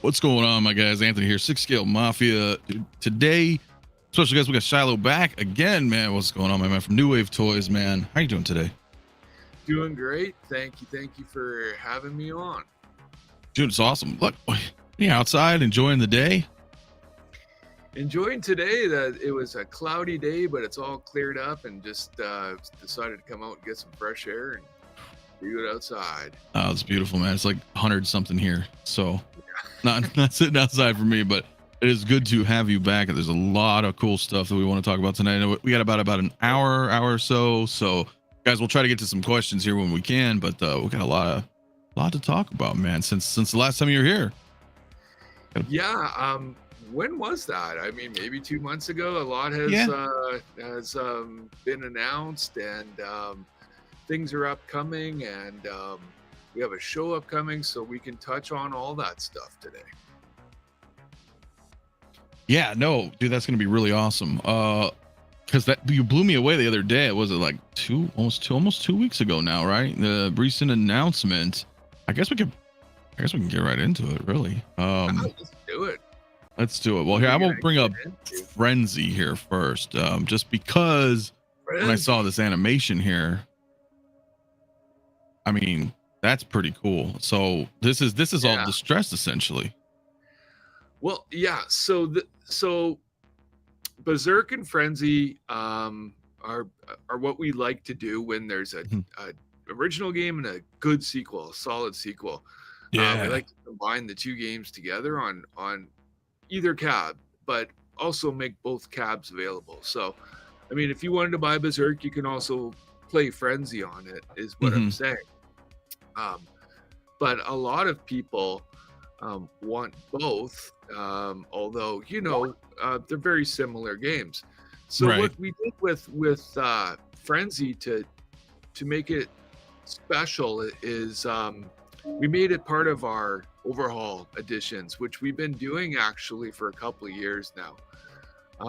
What's going on, my guys? Anthony here, 6 Scale Mafia. Today, special guest, we got Shilo back again, man. What's going on, my man? From New Wave Toys, man. How you doing today? Doing great. Thank you for having me on. Dude, it's awesome. Look, being outside, enjoying the day. Enjoying today. That it was a cloudy day, but it's all cleared up, and just decided to come out and get some fresh air and do it outside. Oh, it's beautiful, man. It's like 100 something here, so not sitting outside for me, but it is good to have you back. There's a lot of cool stuff that we want to talk about tonight. We got about an hour or so. So, guys, we'll try to get to some questions here when we can, but we got a lot to talk about, man. Since the last time you were here. Yeah. When was that? I mean, maybe 2 months ago. A lot has been announced, and things are upcoming, and we have a show upcoming, so we can touch on all that stuff today. Yeah, no, dude, that's gonna be really awesome. Because that you blew me away the other day. Was it like almost 2 weeks ago now, right? The recent announcement. I guess we can get right into it, really. Let's do it. Let's do it. Well, here, I'm gonna bring up Frenzy here first, just because when I saw this animation here, I mean, that's pretty cool. So this is all distress, essentially. Well, yeah. So Berzerk Frenzy are what we like to do when there's a original game and a good sequel, a solid sequel. Yeah, we like to combine the two games together on either cab, but also make both cabs available. So, I mean, if you wanted to buy Berzerk, you can also play Frenzy on it, is what I'm saying. But a lot of people want both, although they're very similar games. So what we did with Frenzy to make it special is we made it part of our overhaul editions, which we've been doing actually for a couple of years now.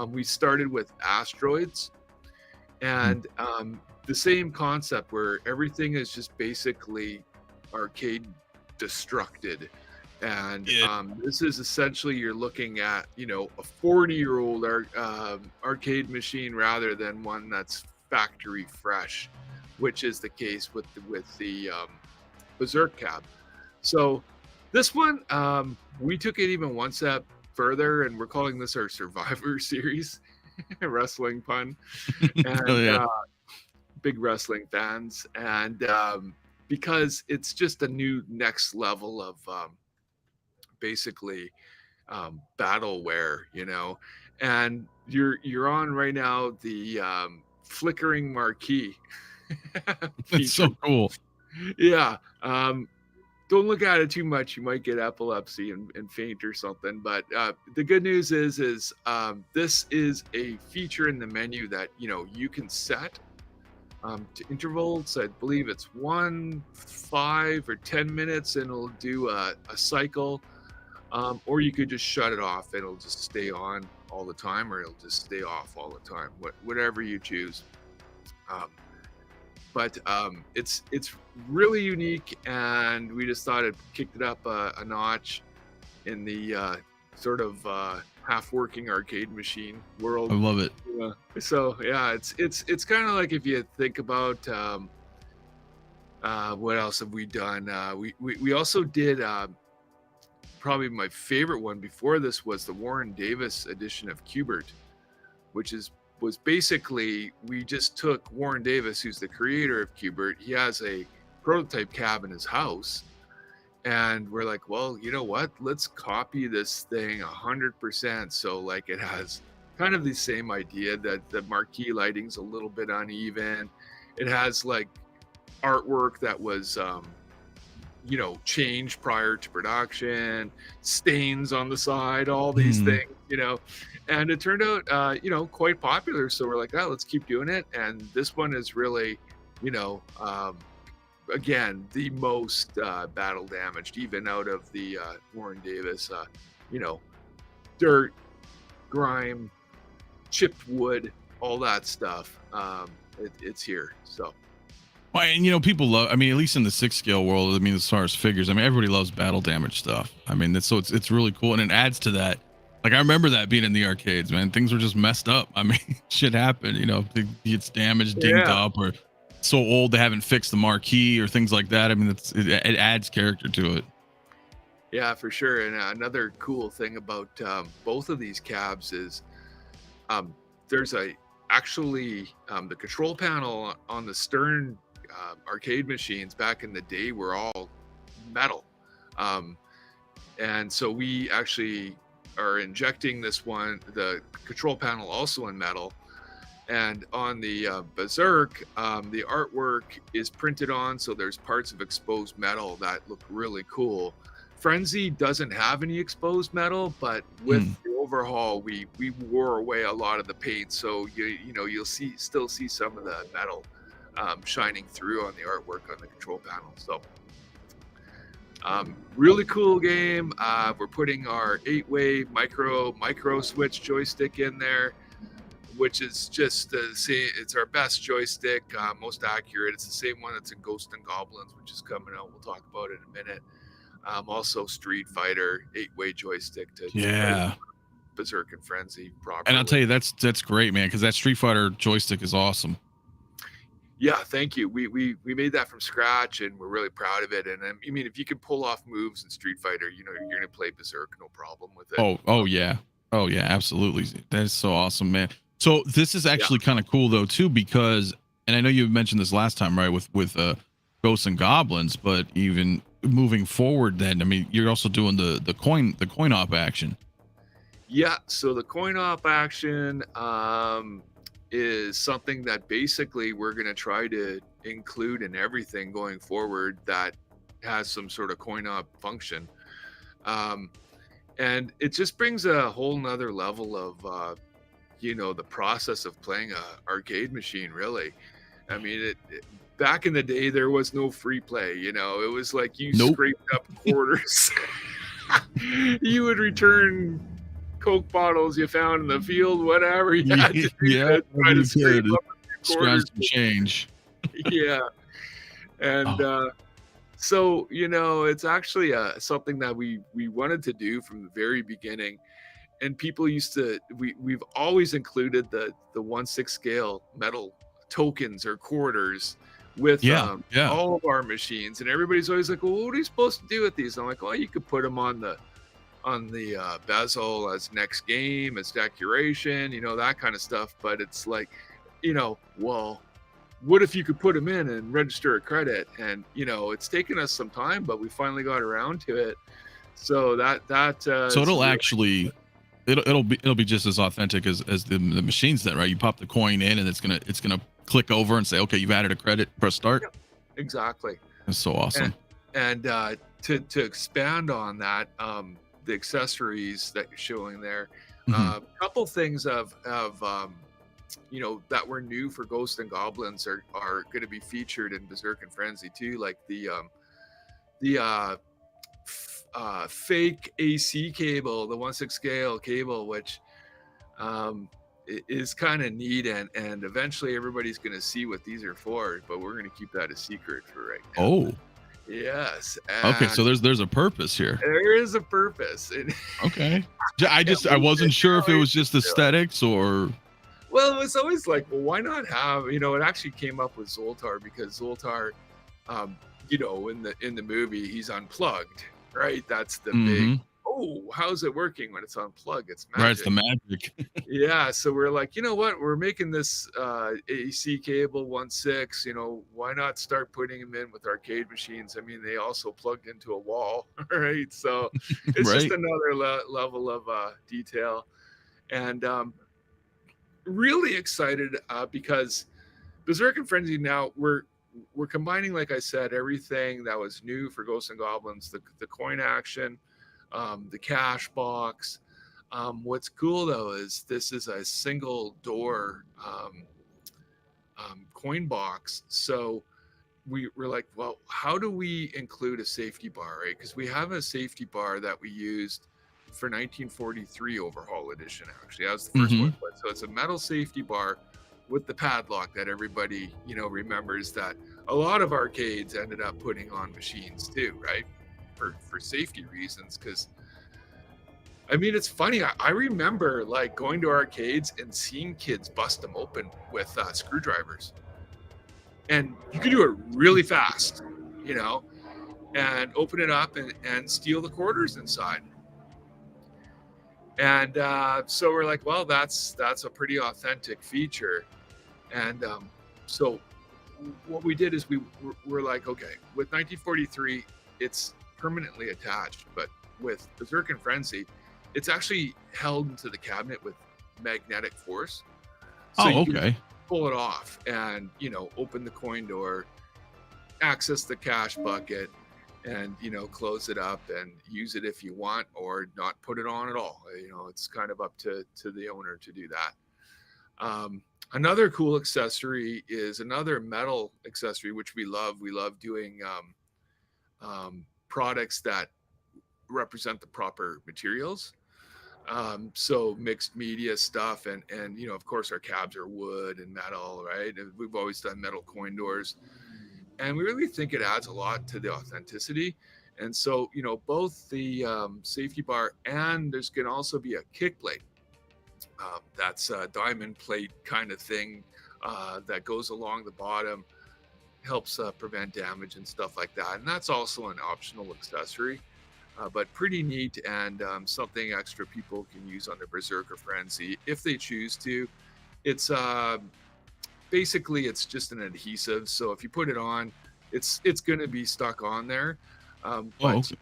We started with asteroids, and the same concept where everything is just basically arcade destructed, and this is essentially, you're looking at a 40-year-old arcade machine rather than one that's factory fresh, which is the case with the Berzerk cab. So this one, we took it even one step further, and we're calling this our Survivor series. Wrestling pun. And big wrestling fans, and because it's just a new next level of basically battleware, and you're on right now the flickering marquee. That's so cool. Yeah. Don't look at it too much. You might get epilepsy and faint or something. But the good news is this is a feature in the menu that you can set to intervals. I believe it's 1, 5, or 10 minutes, and it'll do a cycle. Or you could just shut it off. It'll just stay on all the time, or it'll just stay off all the time. Whatever you choose. But it's really unique, and we just thought it kicked it up a notch in the sort of half-working arcade machine world. I love it. So yeah, it's kind of like, if you think about what else have we done? We also did probably my favorite one before this was the Warren Davis edition of 𝗕𝗘𝗢𝗡, which was basically, we just took Warren Davis, who's the creator of 𝗕𝗘𝗢𝗡. He has a prototype cab in his house, and we're like, well, you know what? Let's copy this thing 100%. So like, it has kind of the same idea, that the marquee lighting's a little bit uneven. It has like artwork that was changed prior to production, stains on the side, all these things, and it turned out, quite popular. So we're like, let's keep doing it. And this one is really, again, the most battle damaged, even out of the Warren Davis, dirt, grime, chipped wood, all that stuff. It's here. So Well, and you know, people love. I mean, at least in the 6 scale world, I mean, as far as figures, I mean, everybody loves battle damage stuff. I mean, it's really cool, and it adds to that. Like I remember that being in the arcades, man. Things were just messed up. I mean, shit happened. You know, it gets damaged, dinged up, or so old they haven't fixed the marquee or things like that. I mean, it adds character to it. Yeah, for sure. And another cool thing about both of these cabs is there's actually the control panel on the Stern arcade machines back in the day were all metal. And so we actually are injecting the control panel also in metal. And on the Berzerk, the artwork is printed on, so there's parts of exposed metal that look really cool. Frenzy doesn't have any exposed metal, but with the overhaul, we wore away a lot of the paint, so you'll still see some of the metal shining through on the artwork on the control panel. So really cool game. We're putting our 8-way micro switch joystick in there, which is just the same. It's our best joystick, most accurate. It's the same one that's in Ghouls'N Goblins, which is coming out. We'll talk about it in a minute. Also Street Fighter 8-way joystick to Berzerk and Frenzy properly. And I'll tell you, that's great, man, because that Street Fighter joystick is awesome. Yeah, thank you. We made that from scratch, and we're really proud of it. And I mean, if you can pull off moves in Street Fighter, you're gonna play Berzerk, no problem with it. Oh yeah, absolutely. That is so awesome, man. So this is actually kind of cool though too, because, and I know you mentioned this last time, right, with Ghosts and Goblins, but even moving forward, then I mean, you're also doing the coin op action. Yeah, so the coin op action is something that basically we're going to try to include in everything going forward that has some sort of coin op function. And it just brings a whole nother level of the process of playing a arcade machine, really. I mean, back in the day, there was no free play. It was like you scraped up quarters. You would return Coke bottles you found in the field, whatever you had to do try to scrape up quarters. Change. Yeah. And so, it's actually something that we wanted to do from the very beginning. And people we've always included the 1/6 scale metal tokens or quarters with all of our machines, and everybody's always like, well, what are you supposed to do with these? And I'm like, well, you could put them on the bezel as next game, as decoration, that kind of stuff. But it's like, well, what if you could put them in and register a credit? And it's taken us some time, but we finally got around to it. So so it'll actually it'll be just as authentic as the machines then, right? You pop the coin in and it's gonna click over and say, okay, you've added a credit, press start. Yeah, exactly. That's so awesome. And to expand on that, the accessories that you're showing there, a couple things of that were new for Ghosts and Goblins are going to be featured in Berzerk and Frenzy too, like the fake AC cable, the 1/6 scale cable, which is kind of neat, and eventually everybody's going to see what these are for, but we're going to keep that a secret for right now. Oh, yes. Okay, so there's a purpose here. There is a purpose. Okay. I wasn't sure if it was just aesthetics or. Well, it was always like, well, why not have, it actually came up with 𝗤𝗘𝗏 because 𝗤𝗘𝗏, in the movie, he's unplugged, right? That's the big, how's it working when it's unplugged? It's magic. Right, it's the magic. Yeah, so we're like, you know what? We're making this AC cable 1/6, why not start putting them in with arcade machines? I mean, they also plugged into a wall, right? So it's just another level of detail. And really excited because Berzerk and Frenzy, now we're combining, like I said, everything that was new for Ghosts and Goblins, the coin action, the cash box. What's cool though is this is a single door coin box. So we're like, well, how do we include a safety bar, right? Because we have a safety bar that we used for 1943 overhaul edition. Actually, that was the first one. So it's a metal safety bar with the padlock that everybody, remembers that a lot of arcades ended up putting on machines too, right? For safety reasons. Because I mean, it's funny. I remember like going to arcades and seeing kids bust them open with screwdrivers, and you could do it really fast, and open it up and steal the quarters inside. And so we're like, well, that's a pretty authentic feature. And so what we did is we're like, okay, with 1943, it's permanently attached, but with Berzerk Frenzy, it's actually held into the cabinet with magnetic force. So you can pull it off and, open the coin door, access the cash bucket, and close it up and use it if you want, or not put it on at all. It's kind of up to the owner to do that. Another cool accessory is another metal accessory, which we love. We love doing products that represent the proper materials. So mixed media stuff, and of course our cabs are wood and metal, right? And we've always done metal coin doors, and we really think it adds a lot to the authenticity. And so both the safety bar, and there's can also be a kick plate. That's a diamond plate kind of thing that goes along the bottom, helps prevent damage and stuff like that. And that's also an optional accessory. But pretty neat, and something extra people can use on the Berzerk Frenzy if they choose to. It's basically it's just an adhesive, so if you put it on, it's going to be stuck on there. But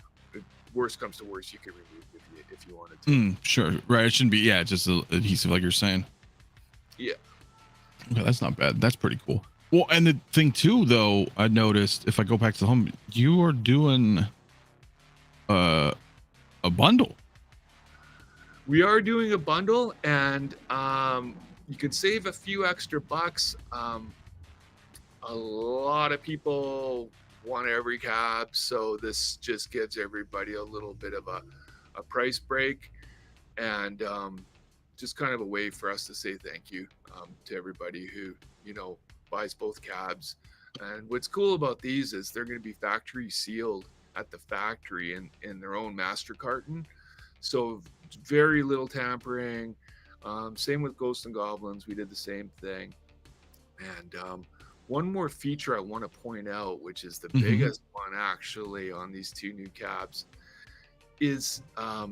worst comes to worst, you can remove it if you wanted to. Sure, right. It shouldn't be just an adhesive like you're saying. Yeah. Okay, that's not bad. That's pretty cool. Well, and the thing too, though, I noticed if I go back to the home, you are doing a bundle. We are doing a bundle, and you could save a few extra bucks. A lot of people want every cab, so this just gives everybody a little bit of a price break, and just kind of a way for us to say thank you to everybody who buys both cabs. And what's cool about these is they're going to be factory sealed at the factory in their own master carton, so very little tampering. Same with Ghosts and Goblins, we did the same thing. And one more feature I want to point out, which is the biggest one actually on these two new cabs, is a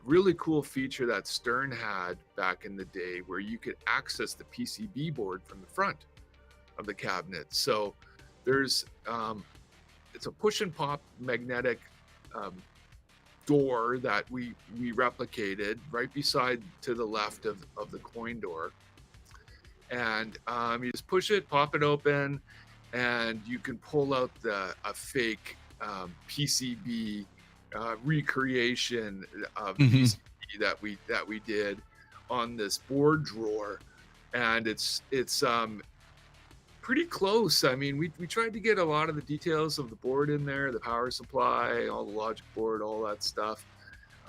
really cool feature that Stern had back in the day, where you could access the PCB board from the front of the cabinet. So there's it's a push and pop magnetic door that we replicated right beside to the left of the coin door, and you just push it, pop it open, and you can pull out a fake PCB recreation of the PCB that we did on this board drawer, and it's pretty close. I mean, we tried to get a lot of the details of the board in there, the power supply, all the logic board, all that stuff,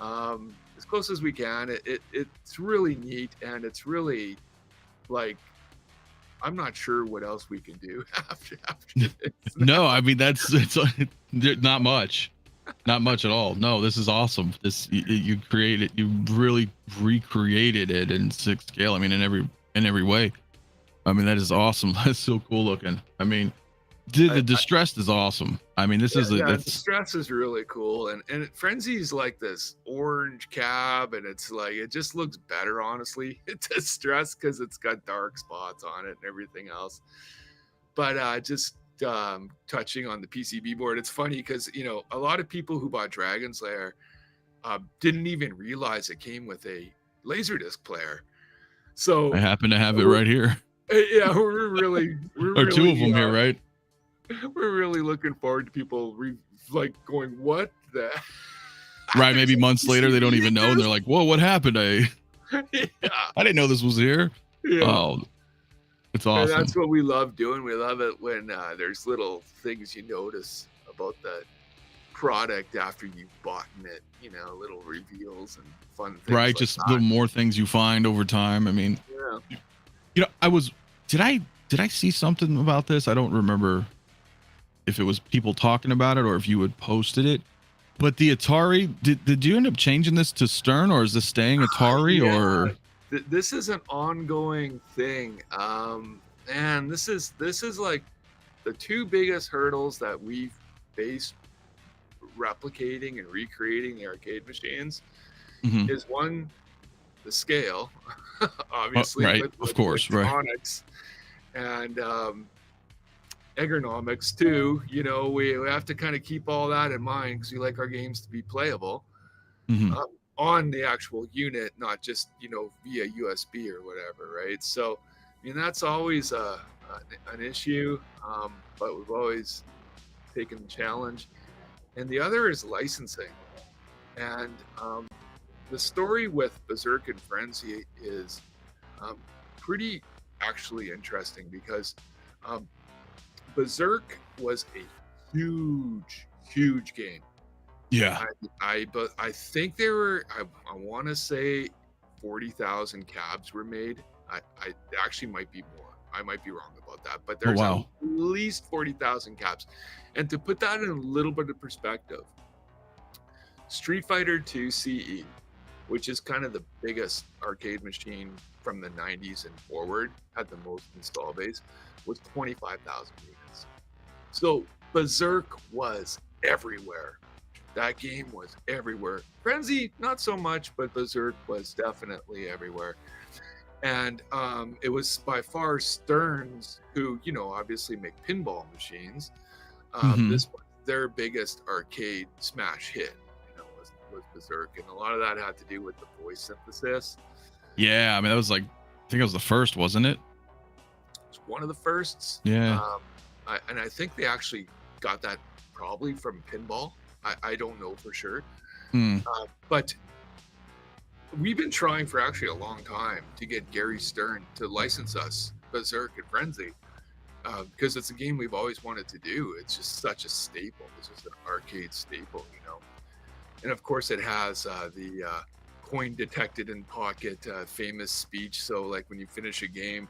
as close as we can. It's really neat, and it's really like, I'm not sure what else we can do after this. No, I mean it's not much at all. No, this is awesome. You created, you really recreated it in 6 scale. I mean, in every way. I mean, that is awesome. That's so cool looking. I mean, the distressed is awesome. I mean, the distress is really cool, and Frenzy's like this orange cab, and it's like, it just looks better, honestly. It's distressed because it's got dark spots on it and everything else. But just touching on the PCB board, it's funny because a lot of people who bought Dragon's Lair didn't even realize it came with a Laserdisc player. So I happen to have it right here. Yeah, we're really or two of them here, right? We're really looking forward to people going, what the right? Maybe months later they don't even know, and they're like, whoa, what happened? I didn't know this was here. Yeah. Oh, it's awesome. And that's what we love doing. We love it when there's little things you notice about the product after you've bought it, little reveals and fun things. Right, just the more things you find over time. I mean, yeah. I was did I see something about this? I don't remember if it was people talking about it or if you had posted it. But the Atari, did you end up changing this to Stern, or is this staying Atari? Yeah. Or This is an ongoing thing. And this is like the two biggest hurdles that we've faced replicating and recreating the arcade machines. Is one, the scale, obviously, right, with of course, electronics, and ergonomics too. You know, we have to kind of keep all that in mind because we like our games to be playable on the actual unit, not just, you know, via USB or whatever, right? So, I mean, that's always an issue, but we've always taken the challenge. And the other is licensing. And the story with Berzerk Frenzy is pretty actually interesting because Berzerk was a huge game. yeah, But I think there were, I want to say 40,000 cabs were made. I actually might be more. I might be wrong about that, but there's at least 40,000 cabs. And to put that in a little bit of perspective, Street Fighter 2 CE, which is kind of the biggest arcade machine from the 90s and forward, had the most install base, was 25,000 units. So Berzerk was everywhere. That game was everywhere. Frenzy, not so much, but Berzerk was definitely everywhere. And it was by far Stern's, who, you know, obviously make pinball machines. This was their biggest arcade smash hit, you know, was Berzerk. And a lot of that had to do with the voice synthesis. Yeah, I mean, that was like, I think it was the first, wasn't it? It's one of the firsts. Yeah. And I think they actually got that probably from pinball. I don't know for sure. But we've been trying for actually a long time to get Gary Stern to license us Berzerk Frenzy because it's a game we've always wanted to do. It's just such a staple. It's just an arcade staple, you know. And of course, it has the coin detected in pocket famous speech. So, like when you finish a game,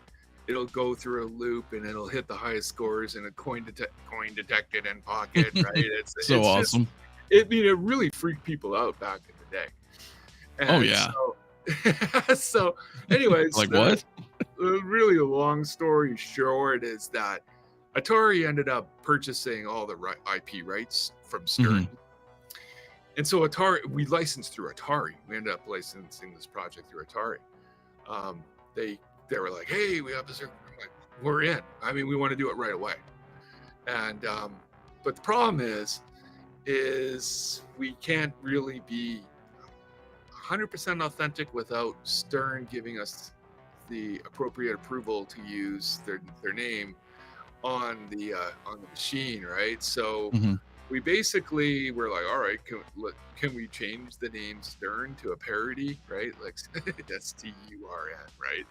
it'll go through a loop and it'll hit the highest scores in a coin detected in pocket, right? It's so it's awesome. Just, it really freaked people out back in the day. And oh yeah. So anyways, like what? Really, a long story short is that Atari ended up purchasing all the IP rights from Stern. And so Atari, we licensed through Atari. We ended up licensing this project through Atari. They were like, hey, we have this. I'm like, we're in. I mean, we want to do it right away. And but the problem is we can't really be 100% authentic without Stern giving us the appropriate approval to use their name on the machine, right? So we basically were like, all right, can we change the name Stern to a parody, right? Like STURN, right?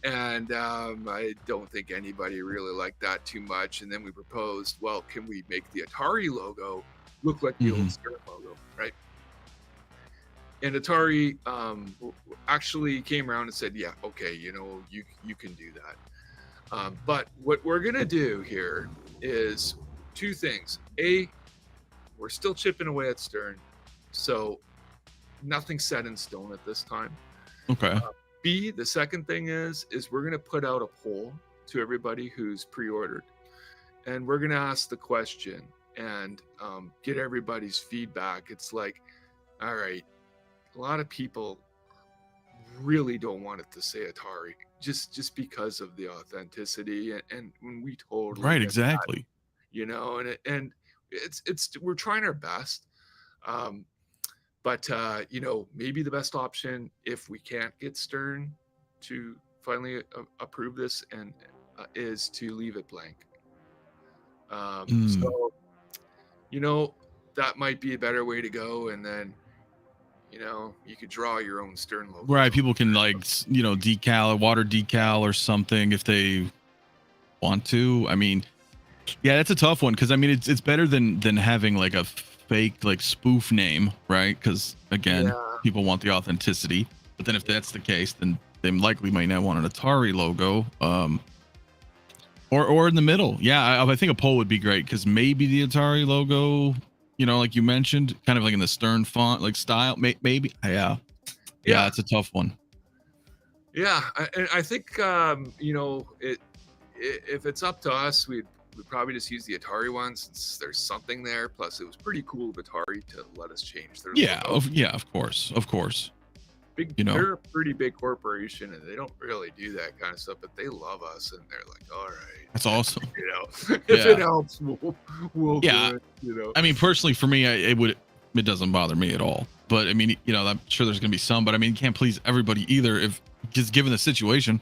And I don't think anybody really liked that too much. And then we proposed, well, can we make the Atari logo look like the old Stern logo, right? And Atari actually came around and said, yeah, okay, you know, you can do that. But what we're going to do here is two things. A, we're still chipping away at Stern. So nothing's set in stone at this time. Okay. B, the second thing is we're going to put out a poll to everybody who's pre-ordered. And we're going to ask the question and get everybody's feedback. It's like, all right, a lot of people really don't want it to say Atari just because of the authenticity. And when we totally right, exactly. That, you know, and it's we're trying our best. But you know, maybe the best option if we can't get Stern to finally approve this and is to leave it blank. So, you know, that might be a better way to go. And then, you know, you could draw your own Stern logo. Right, people can like, you know, decal, water decal or something if they want to. I mean, yeah, that's a tough one because I mean, it's better than having like a fake like spoof name, right? Because again, people want the authenticity. But then if that's the case, then they likely might not want an Atari logo. Or in the middle. Yeah, I think a poll would be great because maybe the Atari logo, like you mentioned, kind of like in the stern font, like style, maybe. Yeah, it's a tough one. Yeah, I think if it's up to us, we'd probably just use the Atari one since there's something there. Plus, it was pretty cool of Atari to let us change their logo. Of course. They're a pretty big corporation and they don't really do that kind of stuff, but they love us and they're like, all right, that's awesome. If it helps, we'll do it. I mean, personally, for me, it doesn't bother me at all. But I mean, I'm sure there's gonna be some, but I mean, you can't please everybody either. If just given the situation,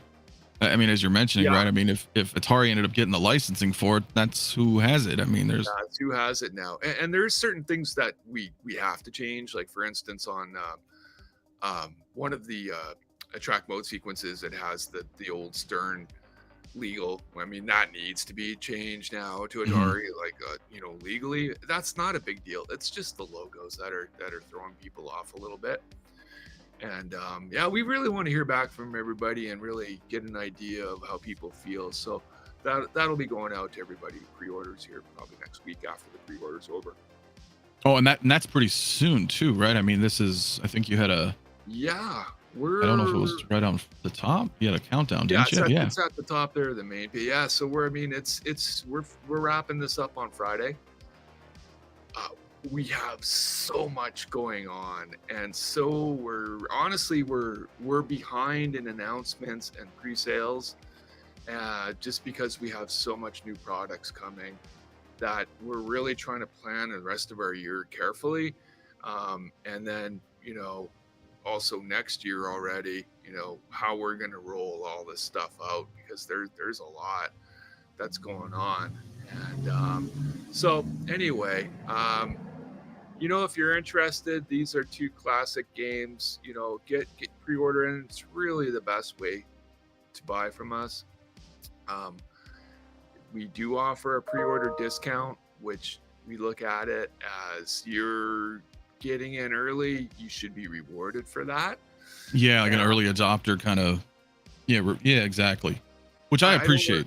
I mean, as you're mentioning, right? I mean, if Atari ended up getting the licensing for it, that's who has it. I mean, that's who has it now, and there's certain things that we have to change. Like for instance, on one of the track mode sequences, it has the old stern legal. I mean, that needs to be changed now to Atari, legally. That's not a big deal. It's just the logos that are throwing people off a little bit. And we really want to hear back from everybody and really get an idea of how people feel. So that'll be going out to everybody who pre-orders here probably next week after the pre-order's over. Oh, and that's pretty soon too, right? I mean, I think you had a I don't know if it was right on the top. You had a countdown, didn't you? It's at the top there, the main. But yeah, so we're wrapping this up on Friday. We have so much going on, and so we're behind in announcements and pre-sales, just because we have so much new products coming that we're really trying to plan the rest of our year carefully, and then also next year already, how we're going to roll all this stuff out, because there's a lot that's going on. And so anyway, if you're interested, these are two classic games. Get pre-order in. It's really the best way to buy from us. We do offer a pre-order discount, which we look at it as you're getting in early, you should be rewarded for that. Yeah, like an early adopter kind of. Yeah, exactly. Which I appreciate.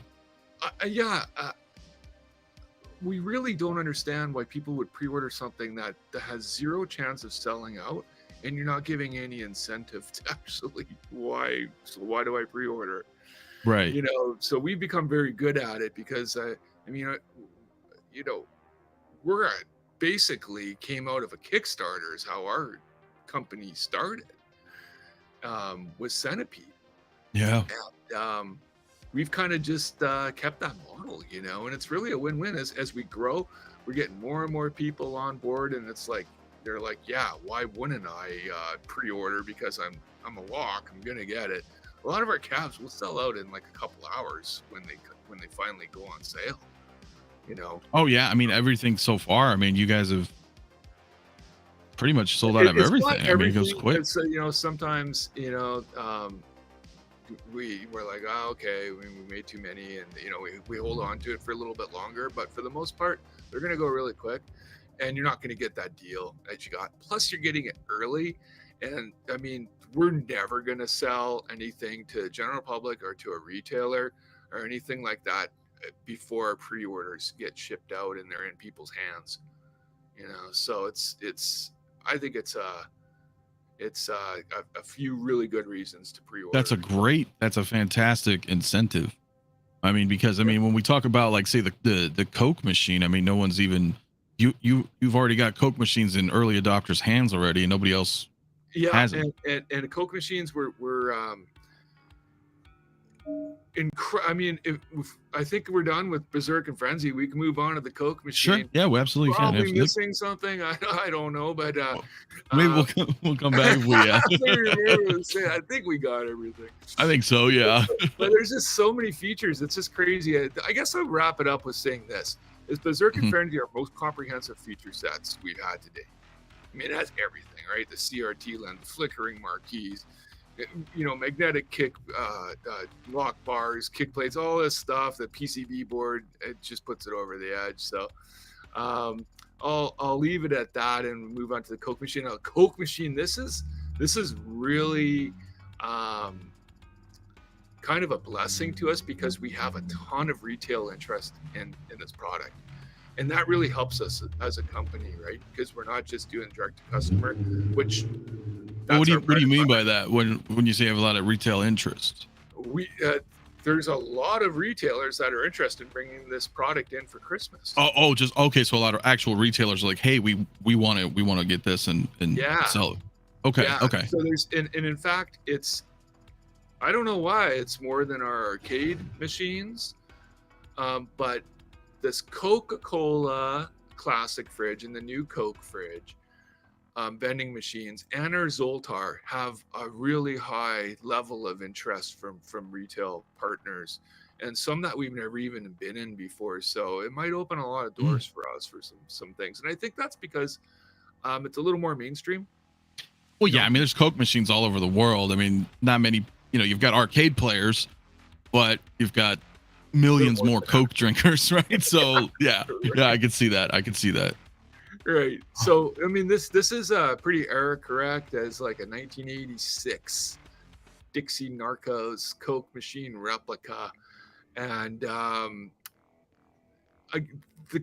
We really don't understand why people would pre-order something that has zero chance of selling out, and you're not giving any incentive to actually why do I pre-order? Right. So we've become very good at it because we're basically came out of a Kickstarter is how our company started, with Centipede. Yeah. And we've kind of just kept that model, and it's really a win-win. As we grow, we're getting more and more people on board, and it's like they're like, yeah, why wouldn't I pre-order, because I'm a lock, I'm gonna get it. A lot of our cabs will sell out in like a couple hours when they finally go on sale. Oh yeah, I mean, everything so far. I mean, you guys have pretty much sold out of everything. I mean, it goes quick. So sometimes we're like, oh, okay, we made too many, and we hold on to it for a little bit longer. But for the most part, they're going to go really quick, and you're not going to get that deal that you got. Plus, you're getting it early, and I mean, we're never going to sell anything to the general public or to a retailer or anything like that before our pre-orders get shipped out and they're in people's hands. So it's I think it's a few really good reasons to pre-order. That's a fantastic incentive. I mean, because when we talk about, like, say the Coke machine, I mean, no one's even you've already got Coke machines in early adopters' hands already, and nobody else has them. And the Coke machines were I think we're done with Berzerk Frenzy. We can move on to the Coke machine. Sure. Yeah, we absolutely can. Probably missing something. I don't know, but maybe we'll come back if we. I think we got everything. I think so. Yeah. But there's just so many features. It's just crazy. I guess I'll wrap it up with saying this: is Berzerk Frenzy our most comprehensive feature sets we've had today? I mean, it has everything, right? The CRT lens, flickering marquees, magnetic kick, lock bars, kick plates, all this stuff. The PCB board, it just puts it over the edge. So I'll leave it at that and move on to the Coke machine. Now, Coke machine, this is really kind of a blessing to us because we have a ton of retail interest in this product. And that really helps us as a company, right? Because we're not just doing direct to customer, which what do you mean by that when you say you have a lot of retail interest? There's a lot of retailers that are interested in bringing this product in for Christmas. Just okay. So a lot of actual retailers are like, hey, we want to get this and sell it. Okay. Yeah. Okay. So there's and in fact, I don't know why it's more than our arcade machines, but this Coca-Cola classic fridge and the new Coke fridge, vending machines, and our Zoltar have a really high level of interest from retail partners, and some that we've never even been in before. So it might open a lot of doors for us for some things, and I think that's because it's a little more mainstream. Well, yeah, I mean, there's Coke machines all over the world. I mean, not many. You've got arcade players, but you've got millions more Coke drinkers, right? So yeah, I can see that. Right. So I mean, this is pretty era correct as like a 1986 Dixie Narcos Coke machine replica, and the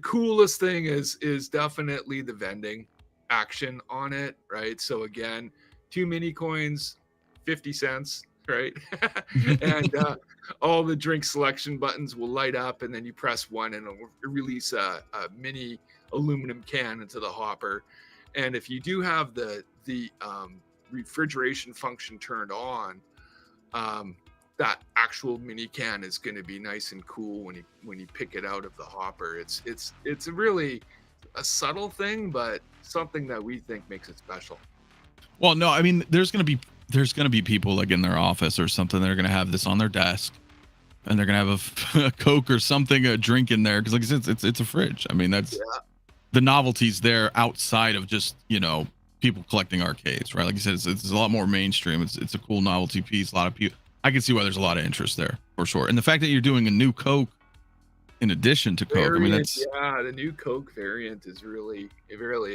coolest thing is definitely the vending action on it, right? So again, 2 mini coins, 50 cents, right? And all the drink selection buttons will light up, and then you press one and it'll release a mini aluminum can into the hopper. And if you do have the refrigeration function turned on, that actual mini can is going to be nice and cool when you pick it out of the hopper. It's really a subtle thing, but something that we think makes it special. Well, no, I mean, there's gonna be people like in their office or something that are gonna have this on their desk, and they're gonna have a Coke or something, a drink in there, because like I said, it's a fridge. I mean, that's the novelty's there outside of just people collecting arcades, right? Like you said, it's a lot more mainstream. It's a cool novelty piece. A lot of people, I can see why there's a lot of interest there for sure. And the fact that you're doing a new Coke in addition to Coke, I mean, that's the new Coke variant is really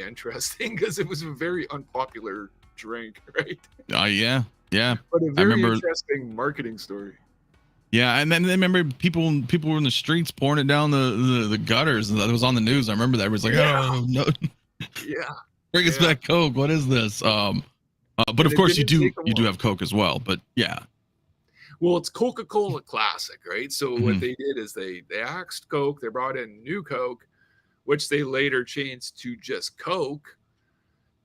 interesting because it was a very unpopular drink, right? Yeah. But a very interesting marketing story. Yeah, and then remember people were in the streets pouring it down the gutters, and that was on the news. I remember that. It was like, oh no, bring us back Coke. What is this? But of course you do have Coke as well. But yeah. Well, it's Coca-Cola Classic, right? So what they did is they axed Coke. They brought in new Coke, which they later changed to just Coke.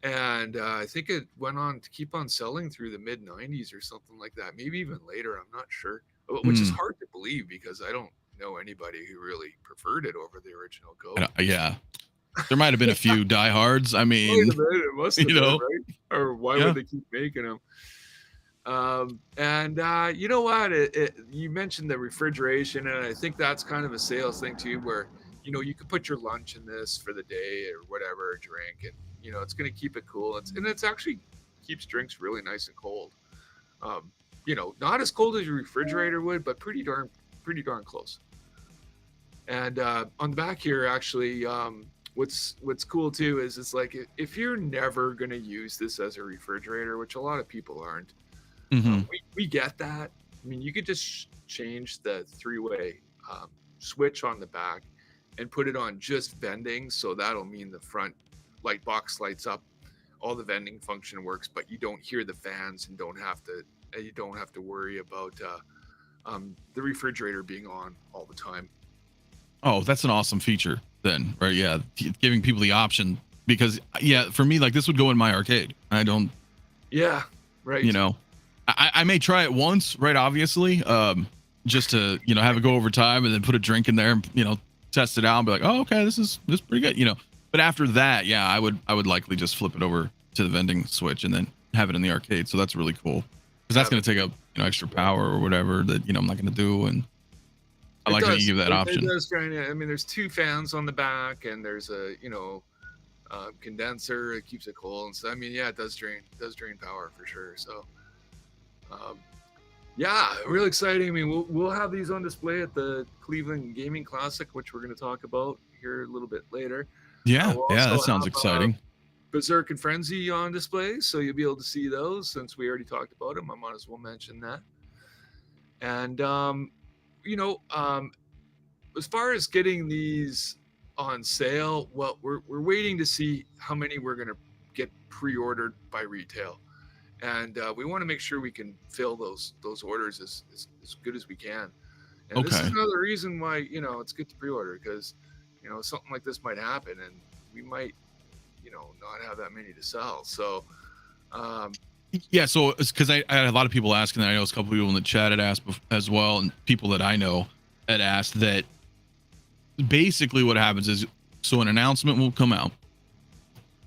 And I think it went on to keep on selling through the mid 90s or something like that. Maybe even later. I'm not sure, which is hard to believe because I don't know anybody who really preferred it over the original Coke. Yeah. There might have been a few diehards. I mean, it must have been, right? Or why would they keep making them? And you know what? You mentioned the refrigeration, and I think that's kind of a sales thing too, where you could put your lunch in this for the day or whatever, drink, and it's going to keep it cool. It's actually keeps drinks really nice and cold. Not as cold as your refrigerator would, but pretty darn close. And on the back here, actually, what's cool too is it's like if you're never going to use this as a refrigerator, which a lot of people aren't. We get that. I mean, you could just change the 3-way switch on the back and put it on just vending. So that'll mean the front light box lights up, all the vending function works, but you don't hear the fans and you don't have to worry about the refrigerator being on all the time. Oh, that's an awesome feature then, right? Yeah, giving people the option, because for me, like, this would go in my arcade. I don't. Yeah, right. I may try it once, right? Obviously, just to have it go over time, and then put a drink in there, and test it out, and be like, oh, okay, this is pretty good, But after that, I would likely just flip it over to the vending switch and then have it in the arcade. So that's really cool, because that's going to take up extra power or whatever that I'm not going to do, and I like that you give that option. It does there's 2 fans on the back, and there's a condenser. It keeps it cool, and so it does drain power for sure. So. Really exciting. I mean, we'll have these on display at the Cleveland Gaming Classic, which we're going to talk about here a little bit later. That sounds exciting. Berzerk Frenzy on display, so you'll be able to see those since we already talked about them. I might as well mention that. And as far as getting these on sale, well, we're waiting to see how many we're going to get pre-ordered by retail, and we want to make sure we can fill those orders as good as we can. And this is Okay. another reason why it's good to pre-order, because something like this might happen, and we might not have that many to sell. So Yeah, so it's because I had a lot of people asking that. I know a couple people in the chat had asked as well, and people that I know had asked that. Basically, what happens is, so an announcement will come out.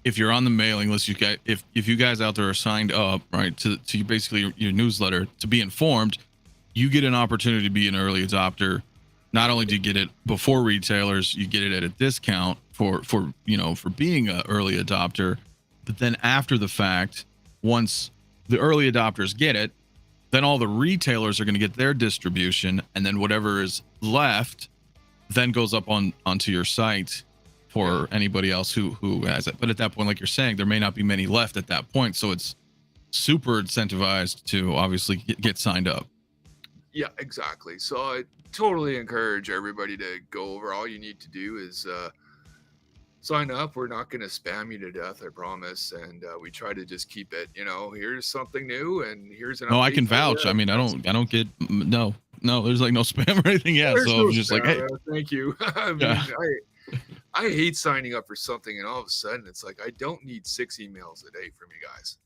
If you're on the mailing list, you guys, if you guys out there are signed up, right, to basically your newsletter to be informed, you get an opportunity to be an early adopter. Not only do you get it before retailers, you get it at a discount for being an early adopter. But then after the fact, once the early adopters get it, then all the retailers are going to get their distribution, and then whatever is left then goes up onto your site for anybody else who has it. But at that point, like you're saying, there may not be many left at that point, so it's super incentivized to obviously get signed up. Yeah, exactly. So I totally encourage everybody to go over. All you need to do is sign up. We're not going to spam you to death, I promise. And we try to just keep it, here's something new, and here's an No, I update can for you. vouch. I mean, I don't get no, there's like no spam or anything. Yeah, There's so no I'm just spam, like, hey, thank you. I mean, yeah, I hate signing up for something, and all of a sudden it's like I don't need 6 emails a day from you guys.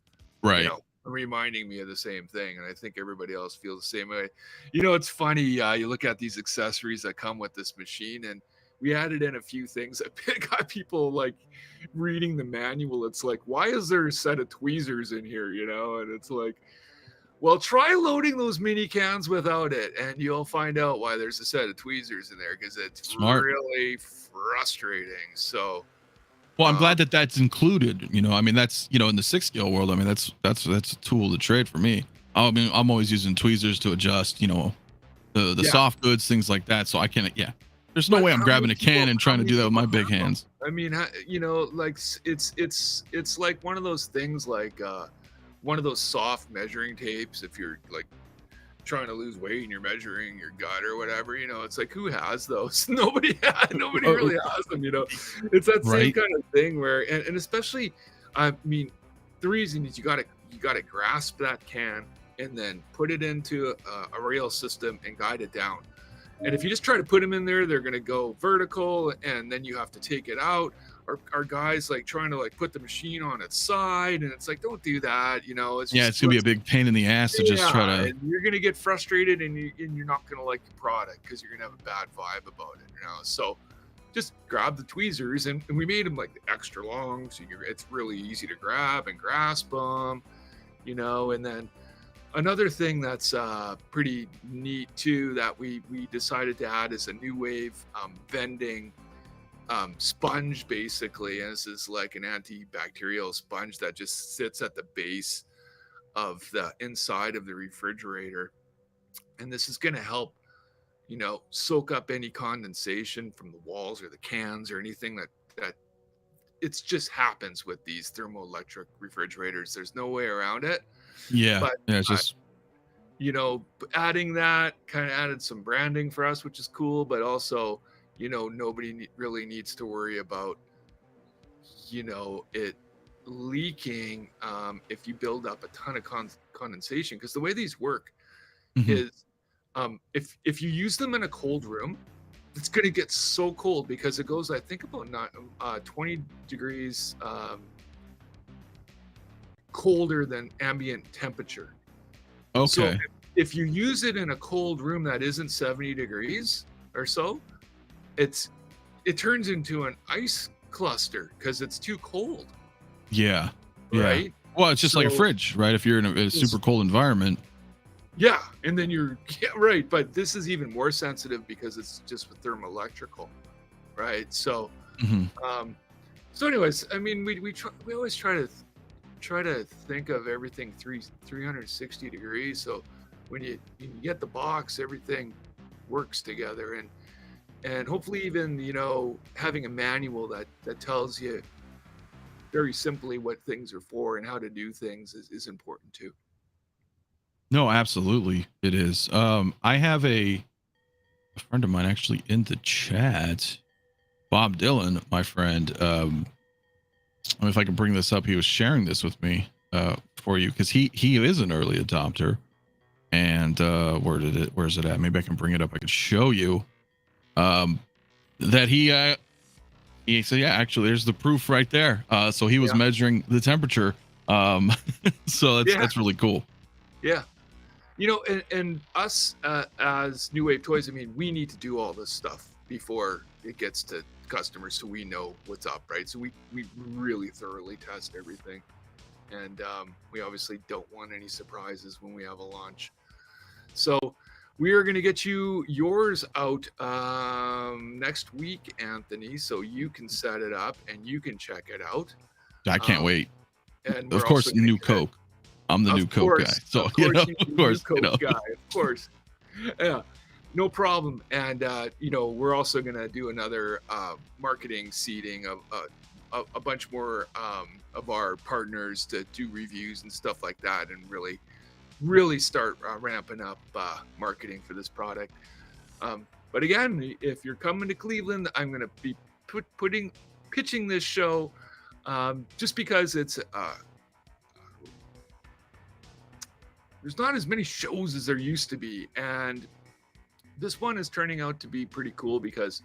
right. Reminding me of the same thing, and I think everybody else feels the same way. It's funny, you look at these accessories that come with this machine, and we added in a few things that got people like reading the manual. It's like, why is there a set of tweezers in here, and it's like, well, try loading those mini cans without it, and you'll find out why there's a set of tweezers in there, because it's Smart. really frustrating. So well, I'm glad that that's included. I mean, that's in the 6 scale world. I mean, that's a tool to trade for me. I mean, I'm always using tweezers to adjust, the soft goods, things like that. So I can't. Yeah, there's no way I'm grabbing a can and trying to do that with my big hands. I mean, like it's like one of those things, like one of those soft measuring tapes. If you're like trying to lose weight and you're measuring your gut or whatever, it's like, who has those? Nobody really has them. It's that same kind of thing where, and especially, I mean, the reason is you gotta grasp that can and then put it into a rail system and guide it down. And if you just try to put them in there, they're going to go vertical, and then you have to take it out. Our guys like trying to like put the machine on its side, and it's like, don't do that. It's gonna be a big pain in the ass to just try to. And you're gonna get frustrated, and you're not gonna like the product because you're gonna have a bad vibe about it. So just grab the tweezers, and we made them like extra long, so it's really easy to grab and grasp them. And then another thing that's pretty neat too that we decided to add is a new wave vending sponge, basically. And this is like an antibacterial sponge that just sits at the base of the inside of the refrigerator, and this is going to help soak up any condensation from the walls or the cans or anything that it just happens with these thermoelectric refrigerators. There's no way around it. But it's just adding that kind of added some branding for us, which is cool. But also, nobody really needs to worry about it leaking if you build up a ton of condensation, because the way these work is if you use them in a cold room, it's going to get so cold, because it goes, I think, about 20 degrees colder than ambient temperature. Okay. So if you use it in a cold room that isn't 70 degrees or so, it turns into an ice cluster because it's too cold. Yeah. Right. Well, it's just like a fridge, right? If you're in a super cold environment. Yeah, and then right. But this is even more sensitive because it's just with thermoelectrical, right? So, so anyways, I mean, we always try to think of everything 360 degrees. So when you get the box, everything works together, and hopefully even having a manual that tells you very simply what things are for and how to do things is important too. No, absolutely, it is. I have a friend of mine actually in the chat, Bob Dylan, my friend. I mean, if I can bring this up, he was sharing this with me for you because he is an early adopter. And where's it at? Maybe I can bring it up. I can show you that he said, yeah, actually, there's the proof right there. So he was measuring the temperature. So that's really cool. Yeah. You know, and us as New Wave Toys, I mean, we need to do all this stuff before it gets to customers, so we know what's up, right? So we really thoroughly test everything, and we obviously don't want any surprises when we have a launch. So we are going to get you yours out next week, Anthony, so you can set it up and you can check it out. I can't wait. And of course, new Coke. I'm the new Coke guy. So, of course, guy, of course. Yeah, no problem. And, we're also going to do another marketing seeding of a bunch more of our partners to do reviews and stuff like that, and really start ramping up marketing for this product. But again, if you're coming to Cleveland, I'm going to be pitching this show just because it's there's not as many shows as there used to be, and this one is turning out to be pretty cool because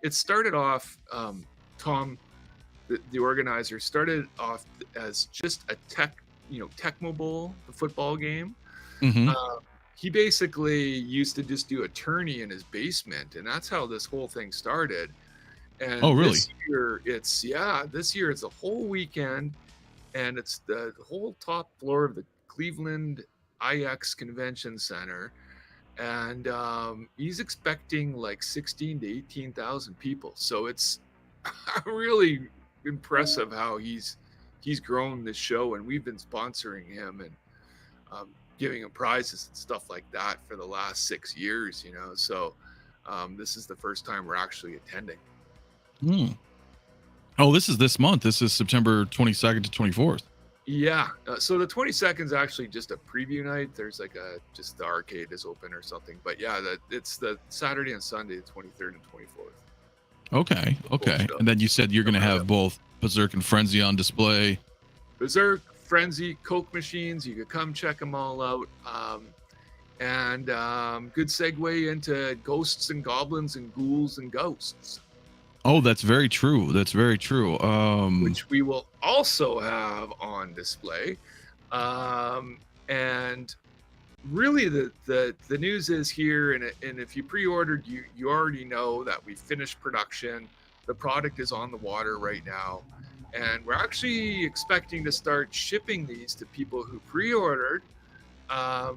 it started off, Tom, the organizer, started off as just a Tecmo Bowl, the football game. Mm-hmm. He basically used to just do a tourney in his basement, and that's how this whole thing started. And really? This year it's a whole weekend, and it's the whole top floor of the Cleveland IX Convention Center, and he's expecting like 16 to 18,000 people. So it's really impressive how he's grown this show, and we've been sponsoring him and giving him prizes and stuff like that for the last 6 years. So this is the first time we're actually attending. Oh, this is this month. This is September 22nd to 24th. Yeah. So the 22nd is actually just a preview night. There's like just the arcade is open or something. But yeah, it's the Saturday and Sunday, the 23rd and 24th. Okay. And then you said you're going to have both Berzerk and Frenzy on display. Berzerk, Frenzy, Coke machines. You could come check them all out. And good segue into Ghosts and Goblins and Ghouls and Ghosts. Oh, that's very true. Which we will also have on display. And really the news is here, and if you pre-ordered, you already know that we finished production. The product is on the water right now, and we're actually expecting to start shipping these to people who pre-ordered, or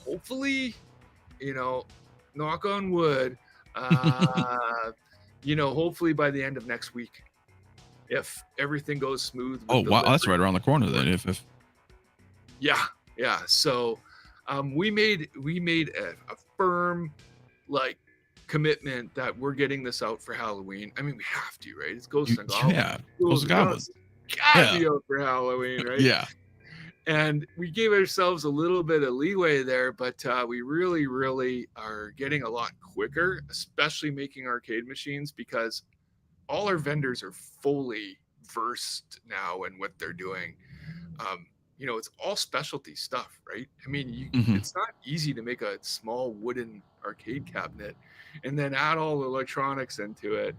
hopefully, knock on wood, hopefully by the end of next week, if everything goes smooth. Oh, wow, that's right around the corner then. If yeah. So we made a firm commitment that we're getting this out for Halloween. I mean, we have to, right? It's Ghouls'N Ghost. Yeah, Ghouls'N Goblins. Gotta be out for Halloween, right? Yeah. And we gave ourselves a little bit of leeway there, but we really, really are getting a lot quicker, especially making arcade machines, because all our vendors are fully versed now in what they're doing. It's all specialty stuff, right? I mean, it's not easy to make a small wooden arcade cabinet and then add all the electronics into it,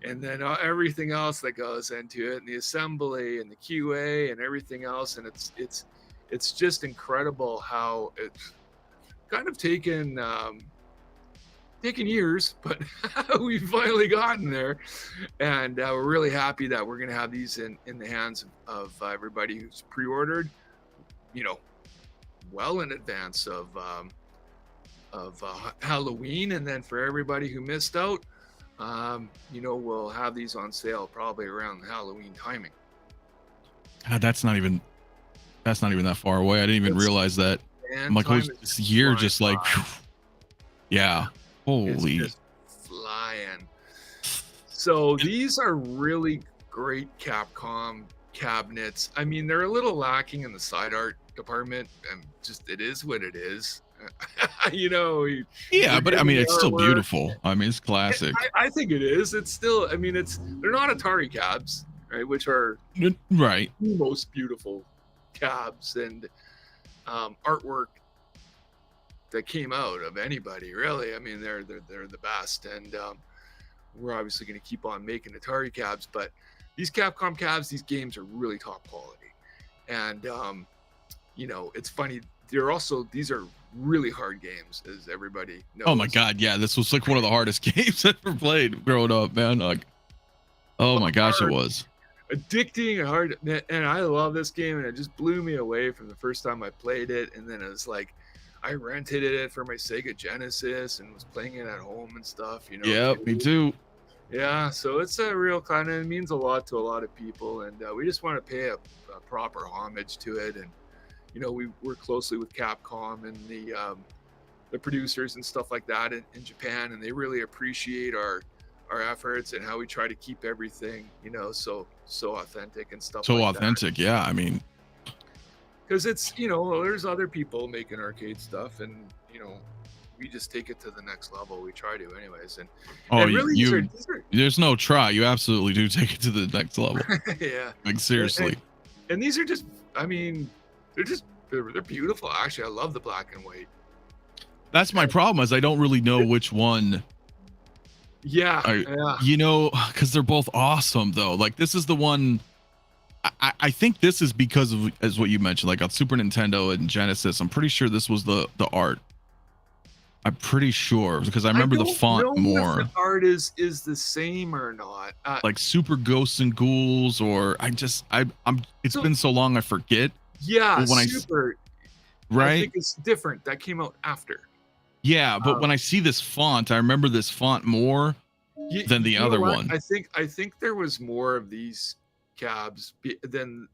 and then everything else that goes into it, and the assembly and the QA and everything else. And it's just incredible how it's kind of taken years, but we've finally gotten there. And we're really happy that we're going to have these in the hands of everybody who's pre-ordered, well in advance of Halloween. And then for everybody who missed out, we'll have these on sale probably around the Halloween timing. That's not even that far away. I didn't even realize that. I'm like, this year just like, yeah, holy, it's just flying. So these are really great Capcom cabinets. I mean, they're a little lacking in the side art department, and just it is what it is. You know, Yeah, but I mean, it's still artwork. beautiful. I mean, it's classic. I think it is. It's still. I mean, they're not Atari cabs, right? Which are Right. the most beautiful cabs and artwork that came out of anybody, really. I mean, they're the best, and we're obviously going to keep on making Atari cabs, but these Capcom cabs, these games are really top quality, and you know, it's funny. These are really hard games, as everybody knows. Oh my god, yeah, this was like one of the hardest games I ever played growing up, man. Like, oh my gosh, it was addicting and hard, and I love this game, and it just blew me away from the first time I played it. And then it was like, I rented it for my Sega Genesis and was playing it at home and stuff, you know. Yeah, me too. Yeah, so it's a real kind of, it means a lot to a lot of people, and we just want to pay a proper homage to it. And you know, we work closely with Capcom and the producers and stuff like that in Japan, and they really appreciate our efforts and how we try to keep everything, you know, so authentic and stuff. So like authentic, yeah. I mean, because it's, you know, there's other people making arcade stuff, and you know, we just take it to the next level. We try to, anyways. And really, these are, there's no try. You absolutely do take it to the next level. Yeah, like seriously. And these are just, I mean, they're beautiful. Actually, I love the black and white. That's my problem, is I don't really know which one. Yeah. You know, because they're both awesome though. Like, this is the one. I think this is because of, as what you mentioned, like on Super Nintendo and Genesis. I'm pretty sure this was the art. I'm pretty sure, because I remember the font more. If the art is the same or not. Like Super Ghouls'N Ghouls, or it's been so long I forget. Yeah, when right? I think it's different. That came out after. Yeah, but when I see this font, I remember this font more than the other one. I think there was more of these cabs than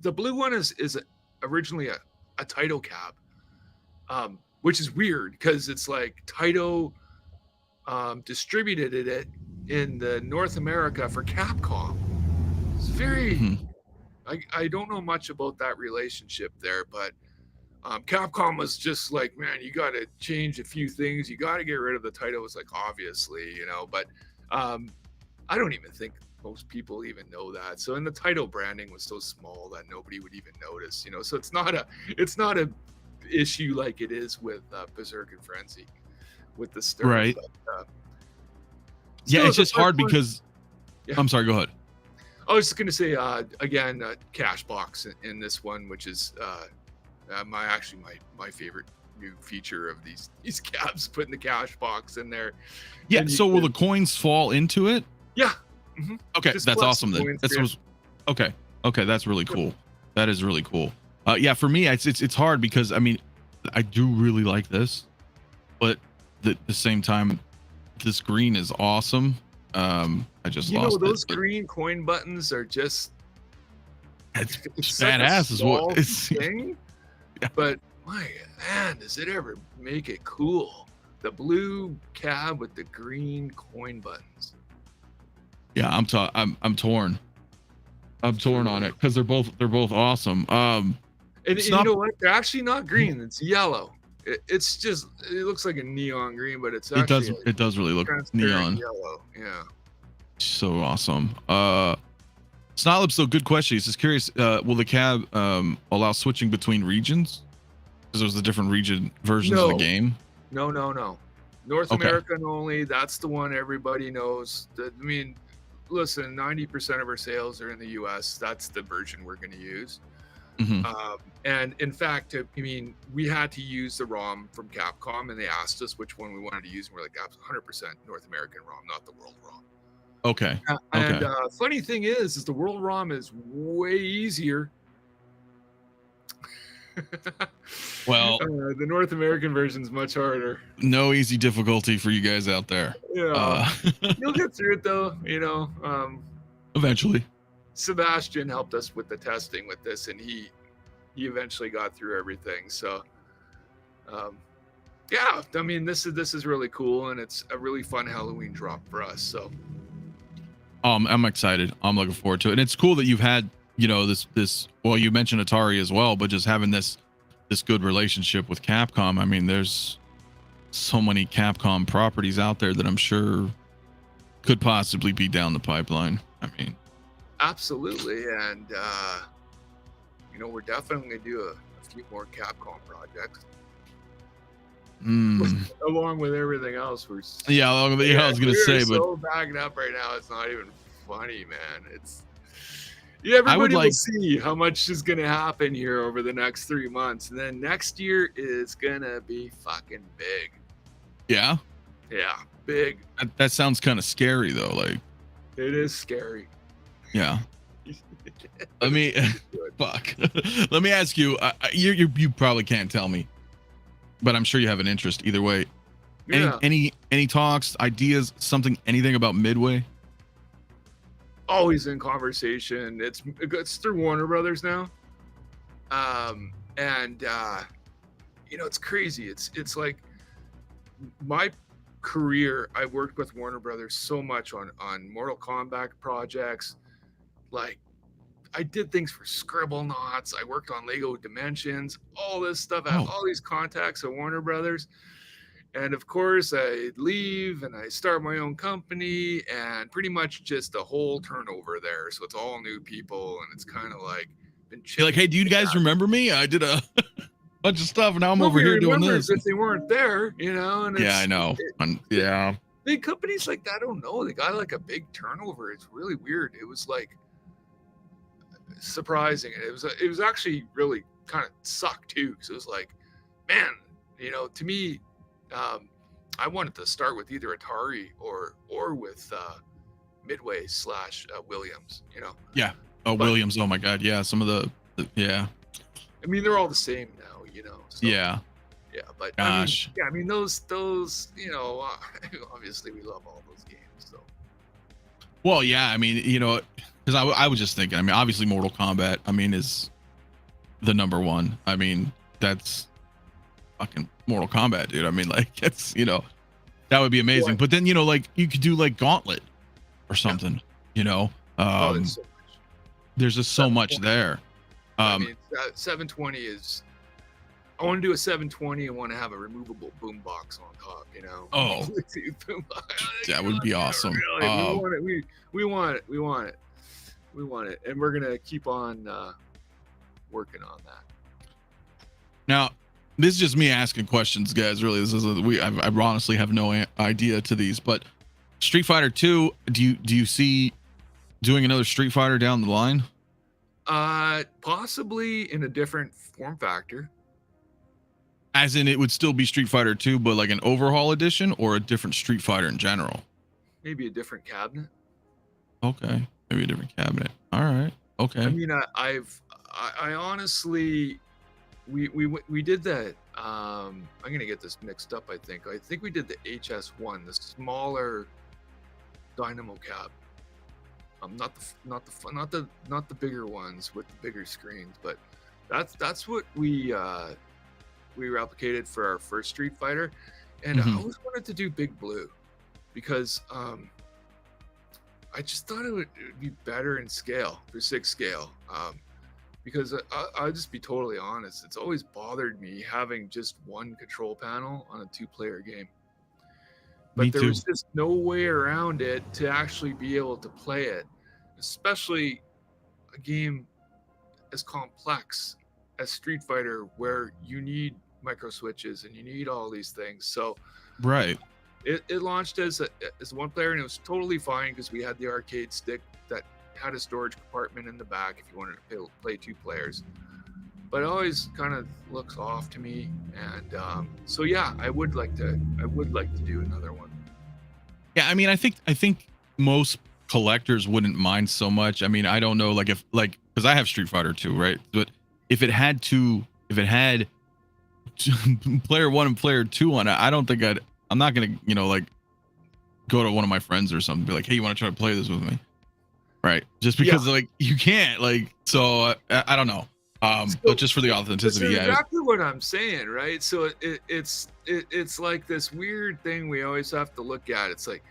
the blue one is originally a Taito cab, which is weird because it's like Taito distributed it in the North America for Capcom. It's very I don't know much about that relationship there, but Capcom was just like, man, you got to change a few things. You got to get rid of the Taito. Was like, obviously, you know, but I don't even think most people even know that. So, and the Taito branding was so small that nobody would even notice, you know. So it's not a issue like it is with Berzerk Frenzy with the Stern. Right. But, yeah, it's just hard because. Yeah. I'm sorry. Go ahead. I was just gonna say again, cash box in this one, which is my favorite new feature of these cabs, putting the cash box in there. Yeah. So will the coins fall into it? Yeah. Mm-hmm. Okay, just that's awesome then. Okay. That's really cool. That is really cool. Yeah, for me, it's hard because I mean, I do really like this, but at the same time, this green is awesome. I just lost those green coin buttons are just it's badass is what it's thing. Yeah. But my man, does it ever make it cool? The blue cab with the green coin buttons. Yeah, I'm torn. I'm torn on it because they're both awesome. And you know what? They're actually not green. It's yellow. It looks like a neon green, but it's actually it does really look neon yellow. Yeah. So awesome. Snotlips, though, good question. He's just curious, will the cab allow switching between regions? Because there's the different region versions of the game. No. North American only. That's the one everybody knows. I mean, listen, 90% of our sales are in the US. That's the version we're going to use. Mm-hmm. And in fact, I mean, we had to use the ROM from Capcom, and they asked us which one we wanted to use, and we're like, 100% North American ROM, not the World ROM. Okay. And funny thing is the World ROM is way easier. Well, the North American version is much harder. No easy difficulty for you guys out there. Yeah, you'll get through it though. You know, eventually. Sebastian helped us with the testing with this, and he eventually got through everything. So, yeah, I mean, this is really cool, and it's a really fun Halloween drop for us. So, I'm excited. I'm looking forward to it, and it's cool that you've had, you know, this. Well, you mentioned Atari as well, but just having this this good relationship with Capcom. I mean, there's so many Capcom properties out there that I'm sure could possibly be down the pipeline. I mean, absolutely. And we're definitely gonna do a few more Capcom projects. Along with everything else, I was gonna say, but so bagged up right now, it's not even funny, man. Everybody will see how much is gonna happen here over the next 3 months, and then next year is gonna be fucking big. Yeah, big. That sounds kind of scary though. Like, it is scary. Yeah. Let me fuck. Let me ask you. You probably can't tell me, but I'm sure you have an interest either way. Yeah. Any talks, ideas, anything about Midway? Always in conversation. It's through Warner Brothers now. It's crazy. It's like my career. I worked with Warner Brothers so much on Mortal Kombat projects. Like, I did things for Scribblenauts. I worked on Lego Dimensions, all this stuff. I have all these contacts at Warner Brothers. And of course, I leave and I start my own company, and pretty much just a whole turnover there. So it's all new people, and it's kind of like been. You're like, hey, do you guys remember me? I did a bunch of stuff, and now I'm over here doing this. If they weren't there, And yeah, I know. Yeah. Big companies like that, I don't know. They got like a big turnover. It's really weird. It was like surprising, and it was actually really kind of sucked too, because it was like, man, to me. I wanted to start with either Atari or with Midway / Williams, Yeah. Oh, but, Williams. Oh my God. Yeah. Some of the yeah. I mean, they're all the same now, So, yeah. Yeah, but gosh. I mean, those, obviously we love all those games. So. Well, yeah. I mean, because I was just thinking. I mean, obviously, Mortal Kombat. I mean, is the number one. I mean, that's fucking Mortal Kombat, dude. I mean, like, it's that would be amazing. But then like you could do like Gauntlet or something. There's there's just so much there. I mean, 720 is. I want to do a 720 and want to have a removable boombox on top. Oh, that would be awesome. Really, we want it, and we're gonna keep on working on that. Now. This is just me asking questions, guys. Really, this is I honestly have no idea to these. But Street Fighter 2, do you see doing another Street Fighter down the line? Possibly in a different form factor. As in, it would still be Street Fighter 2, but like an overhaul edition, or a different Street Fighter in general. Maybe a different cabinet. Okay, maybe a different cabinet. All right. Okay. I mean, I honestly. We did that. I'm gonna get this mixed up. I think we did the HS1, the smaller Dynamo Cab. Not the bigger ones with the bigger screens, but that's what we replicated for our first Street Fighter, and I always wanted to do Big Blue because I just thought it would be better in scale for 6 scale. Because I'll just be totally honest, it's always bothered me having just one control panel on a 2-player game. But there was just no way around it to actually be able to play it, especially a game as complex as Street Fighter, where you need micro switches and you need all these things. So right, it launched as one player, and it was totally fine because we had the arcade stick that had a storage compartment in the back if you wanted to play 2 players, but it always kind of looks off to me, and so yeah, I would like to do another one. Yeah, I mean, I think most collectors wouldn't mind so much. I mean, I don't know, because I have Street Fighter 2, right? But if it had player 1 and player 2 on it, I don't think I'm not gonna go to one of my friends or something and be like, hey, you want to try to play this with me? Right, just because you can't so I don't know, but just for the authenticity. That's exactly what I'm saying, right? So it's like this weird thing we always have to look at. It's like,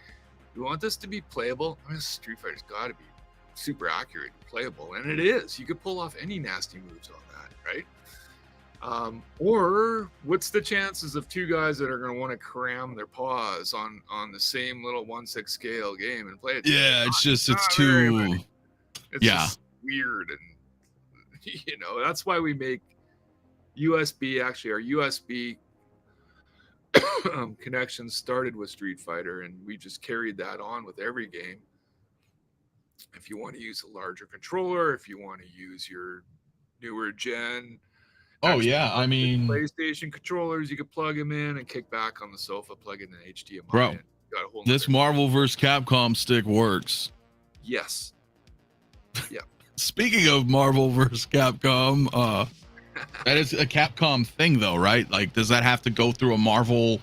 you want this to be playable? I mean, Street Fighter's got to be super accurate and playable, and it is. You could pull off any nasty moves on that, right? Or what's the chances of two guys that are going to want to cram their paws on the same little 1/6 scale game and play it together? Yeah, it's Not very too. many. It's Yeah. just weird, and that's why we make USB. Actually, our USB connections started with Street Fighter, and we just carried that on with every game. If you want to use a larger controller, if you want to use your newer gen. Oh yeah, I mean, PlayStation controllers, you could plug them in and kick back on the sofa, plug in an HDMI. Bro, got a whole this Marvel vs. Capcom stick works. Yes. Yeah. Speaking of Marvel vs. Capcom, that is a Capcom thing though, right? Like, does that have to go through a Marvel?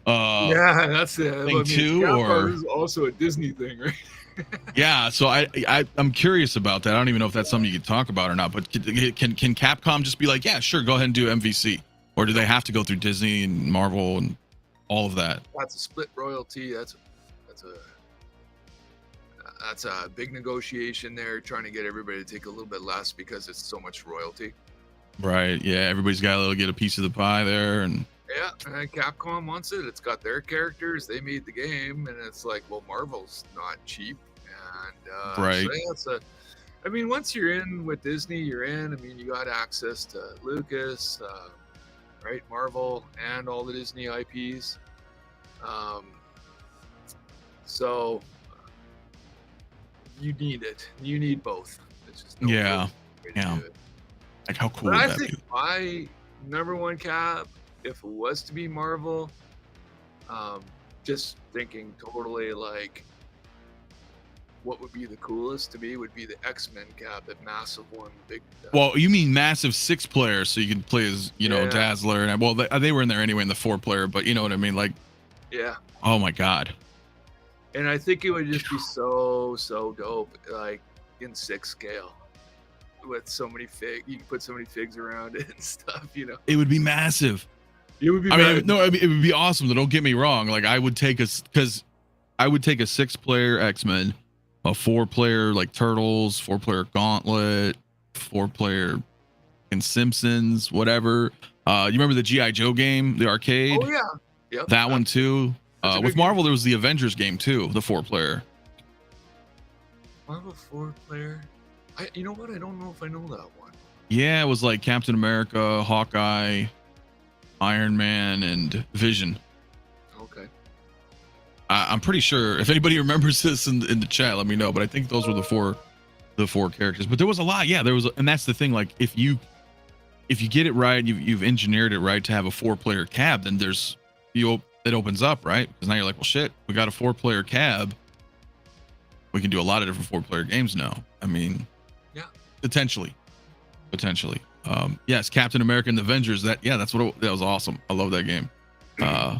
Yeah, that's it. Thing too, Capcom or is also a Disney thing, right? Yeah, so I'm curious about that. I don't even know if that's something you can talk about or not. But can Capcom just be like, yeah, sure, go ahead and do MVC, or do they have to go through Disney and Marvel and all of that? That's a split royalty. That's a big negotiation there, trying to get everybody to take a little bit less because it's so much royalty. Right. Yeah. Everybody's got to get a piece of the pie there, and yeah, and Capcom wants it. It's got their characters. They made the game, and it's like, well, Marvel's not cheap, and right. So I mean, once you're in with Disney, you're in. I mean, you got access to Lucas, right, Marvel, and all the Disney IPs. So you need it. You need both. It's just yeah. Like, how cool would that be? My number one cap, if it was to be Marvel, just thinking totally like what would be the coolest to me would be the X-Men cap, that massive one, big. Well, you mean massive 6-player, so you can play as Dazzler, and well, they were in there anyway in the 4-player, but you know what I mean, like. Yeah. Oh my God. And I think it would just be so dope, like in 6 scale. With so many you can put so many figs around it and stuff, It would be massive. It would be. I mean, it would be awesome. Don't get me wrong. Like, I would take a 6-player X-Men, a 4-player like Turtles, 4-player Gauntlet, 4-player and Simpsons, whatever. You remember the G.I. Joe game, the arcade? Oh yeah, yep. That one too. With Marvel, there was the Avengers game too, the 4-player. Marvel 4-player. You know what? I don't know if I know that one. Yeah, it was like Captain America, Hawkeye, Iron Man, and Vision. Okay. I'm pretty sure. If anybody remembers this in the chat, let me know. But I think those were the four characters. But there was a lot. Yeah, there was, and that's the thing. Like, if you get it right, you've engineered it right to have a 4-player cab, then it opens up, right? Because now you're like, well, shit, we got a 4-player cab. We can do a lot of different 4-player games now. I mean. Yeah. Potentially. Yes, Captain America and the Avengers. That was awesome. I love that game. Yeah,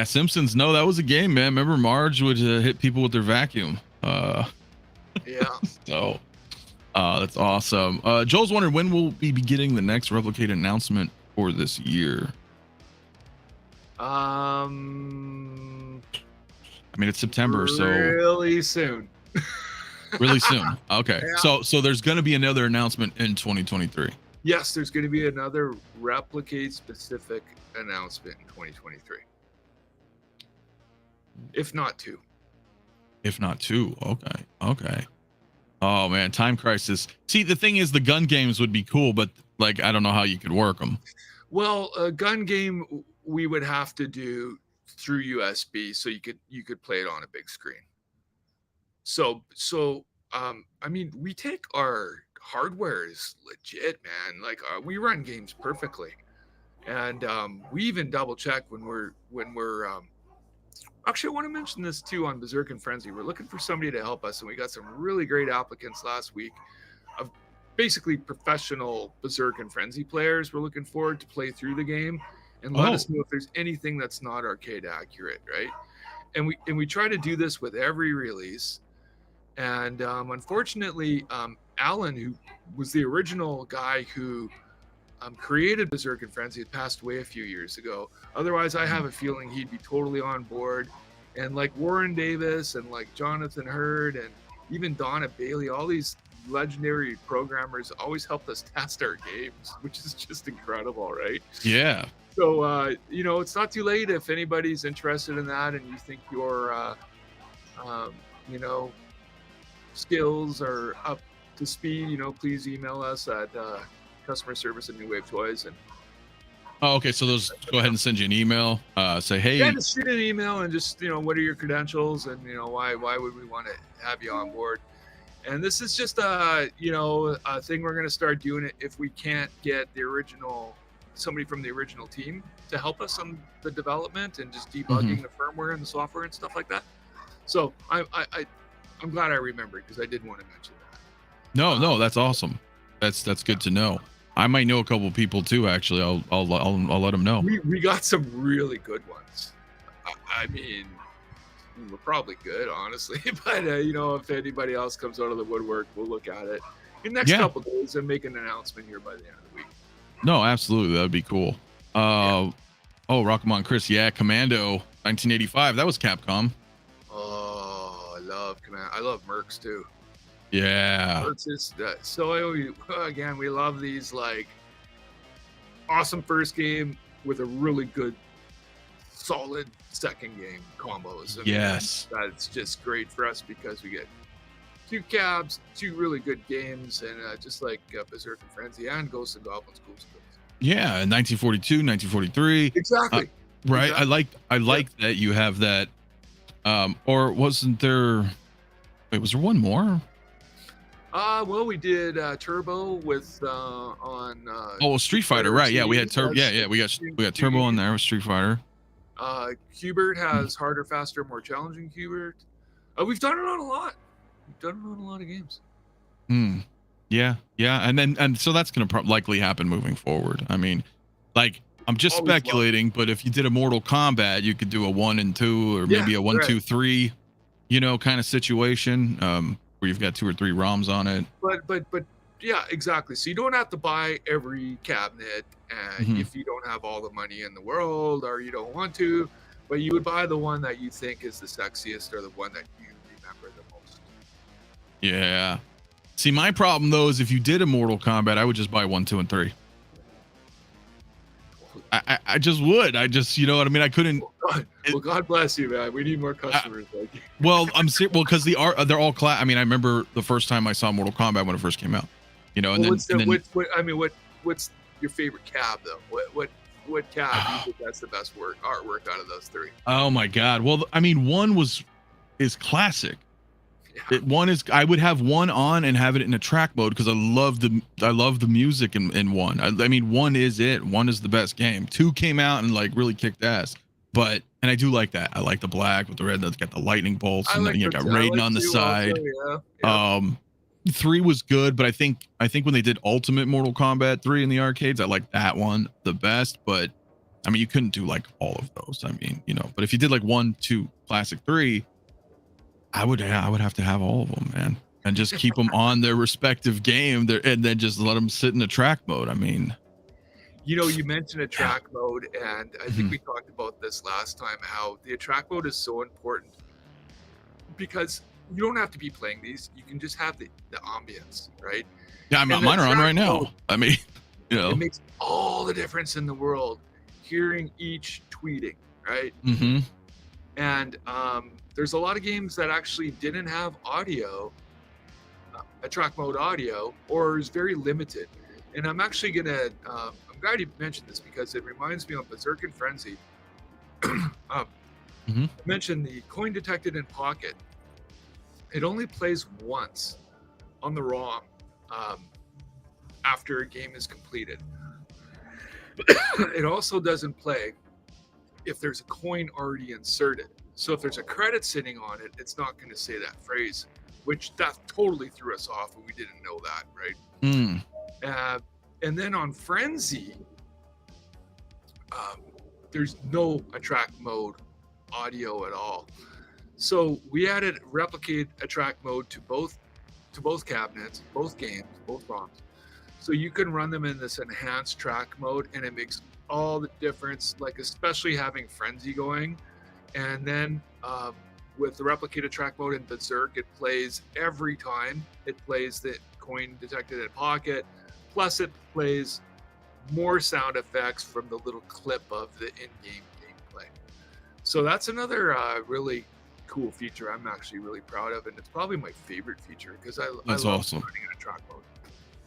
Simpsons. No, that was a game, man. Remember Marge would hit people with their vacuum. Yeah. So, that's awesome. Joel's wondering when we'll be getting the next Replicate announcement for this year. I mean, it's September, so really soon. Really soon. Okay. Yeah. So there's going to be another announcement in 2023. Yes, there's going to be another Replicate specific announcement in 2023. If not two. Okay. Oh man, Time Crisis. See, the thing is, the gun games would be cool, but like, I don't know how you could work them. Well, a gun game we would have to do through USB, so you could play it on a big screen. So I mean, we take our hardware is legit, man. Like, we run games perfectly, and we even double check when we're actually, I want to mention this too on Berzerk Frenzy. We're looking for somebody to help us, and we got some really great applicants last week of basically professional Berzerk Frenzy players. We're looking forward to play through the game and let us know if there's anything that's not arcade accurate, right? And we try to do this with every release. And unfortunately, Alan, who was the original guy who created Berzerk Frenzy, had passed away a few years ago. Otherwise, I have a feeling he'd be totally on board. And like Warren Davis and like Jonathan Hurd and even Donna Bailey, all these legendary programmers always helped us test our games, which is just incredible, right? Yeah. So, it's not too late if anybody's interested in that and you think your, you know, skills are up to speed, please email us at customer service at New Wave Toys. And Oh, okay. So those go ahead and send you an email. Say, hey. yeah, just shoot an email and just, what are your credentials and, why would we want to have you on board? And this is just a thing we're going to start doing it if we can't get somebody from the original team to help us on the development and just debugging the firmware and the software and stuff like that. So I'm glad I remembered because I did want to mention that. No, that's awesome. That's good to know. I might know a couple of people too. Actually, I'll let them know. We got some really good ones. I mean, we're probably good, honestly. But if anybody else comes out of the woodwork, we'll look at it in the next couple of days and make an announcement here by the end of the week. No, absolutely, that'd be cool. Oh, Rock'emon Chris, yeah, Commando 1985. That was Capcom. Oh, I love Commando. I love Mercs too. Yeah. Again, we love these like awesome first game with a really good, solid second game combos. Yes. That's just great for us because we get 2 cabs, 2 really good games, and just like Berzerk Frenzy and Ghouls'N Goblins, Ghouls''N Ghost. Yeah, 1942, 1943. Exactly. Right. Exactly. I like that you have that. Or wasn't there? Wait, was there one more? Well, we did Turbo with on. Street Fighter, right? Yeah, we had Turbo. Yeah, we got Turbo on there with Street Fighter. 𝗕𝗘𝗢𝗓 has harder, faster, more challenging 𝗕𝗘𝗢𝗓. We've done it on a lot. We've done it on a lot of games. Yeah, and so that's gonna likely happen moving forward. I mean, like I'm just speculating, but if you did a Mortal Kombat, you could do a 1 and 2, or maybe a 1, 2, 3, kind of situation, where you've got 2 or 3 ROMs on it. But yeah, exactly. So you don't have to buy every cabinet, and if you don't have all the money in the world, or you don't want to, but you would buy the one that you think is the sexiest, or the one that you remember the most. Yeah. See, my problem though is if you did a Mortal Kombat, I would just buy 1, 2, and 3. I just would. I just, you know what I mean? I couldn't. Well, God bless you, man. We need more customers like you. Well, because they're all class. I mean, I remember the first time I saw Mortal Kombat when it first came out. And what's your favorite cab though? What cab do you think that's the best artwork out of those 3? Oh my God. Well, I mean, 1 is classic. Yeah. I would have 1 on and have it in a track mode because I love the music in 1. I mean, 1 is it. 1 is the best game. 2 came out and like really kicked ass. And I do like that. I like the black with the red that's got the lightning bolts, and then you got Raiden on the side. Also, yeah. 3 was good, but I think when they did Ultimate Mortal Kombat 3 in the arcades, I like that one the best. But I mean, you couldn't do like all of those. I mean, but if you did like 1, 2, classic 3, I would have to have all of them, man, and just keep them on their respective game there, and then just let them sit in the track mode. I mean, you mentioned a track mode, and I think we talked about this last time, how the track mode is so important because you don't have to be playing these. You can just have the ambience, right? Yeah, mine are on right now. I mean, it makes all the difference in the world hearing each tweeting, right? And there's a lot of games that actually didn't have audio, a track mode audio, or is very limited. And I'm actually gonna, I'm glad you mentioned this because it reminds me of Berzerk Frenzy. I mentioned the coin detected in pocket. It only plays once on the ROM after a game is completed. It also doesn't play if there's a coin already inserted. So if there's a credit sitting on it, it's not going to say that phrase, which that totally threw us off, and we didn't know that, right? And then on Frenzy, there's no track mode audio at all. So we added replicate a track mode to both cabinets, both games, both ROMs. So you can run them in this enhanced track mode, and it makes all the difference, like especially having Frenzy going. And then with the replicated track mode in Berzerk, it plays every time. It plays the coin detected in pocket, plus it plays more sound effects from the little clip of the in-game gameplay. So that's another really cool feature I'm actually really proud of, and it's probably my favorite feature because I love awesome. running in a track mode.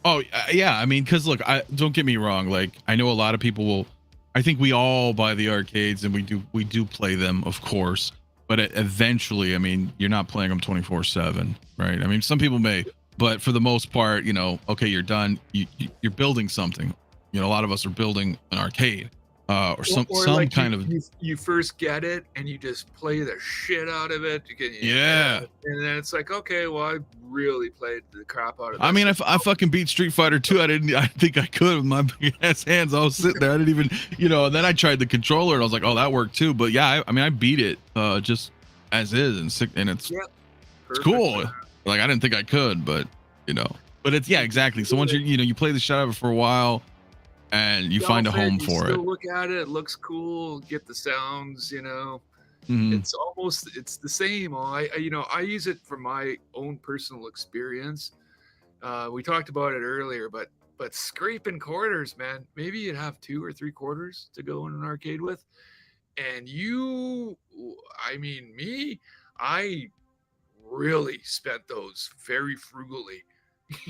Oh yeah, I mean, because look, I don't get me wrong. Like, I know a lot of people will. I think we all buy the arcades, and we do play them, of course. But eventually, I mean, you're not playing them 24/7, right? I mean, some people may, but for the most part, you know, okay, you're done. You're building something. You know, a lot of us are building an arcade, or some like kind of. You first get it and you just play the shit out of it. Yeah. And then it's like, okay, well, I really played the crap out of it. I mean, I fucking beat Street Fighter 2. I think I could with my big ass hands. I was sitting there. I didn't even, you know, and then I tried the controller and I was like, oh, that worked too. But yeah, I mean, I beat it just as is, and it's cool. Like, I didn't think I could, but you know, but it's, yeah, exactly. So once you play the shit out of it for a while, and you find a home for it. Look at it, it looks cool. Get the sounds, you know. It's the same. I use it for my own personal experience. We talked about it earlier, but scraping quarters, man. Maybe you'd have 2 or 3 quarters to go in an arcade with, and I really spent those very frugally.